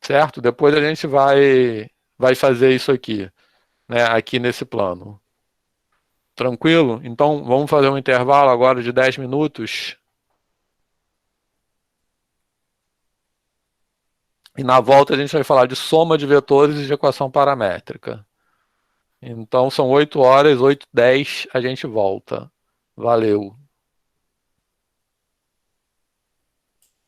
Certo? Depois a gente vai fazer isso aqui, né? Aqui nesse plano. Tranquilo? Então, vamos fazer um intervalo agora de 10 minutos. E na volta a gente vai falar de soma de vetores e de equação paramétrica. Então, são 8 horas, 8h10, a gente volta. Valeu!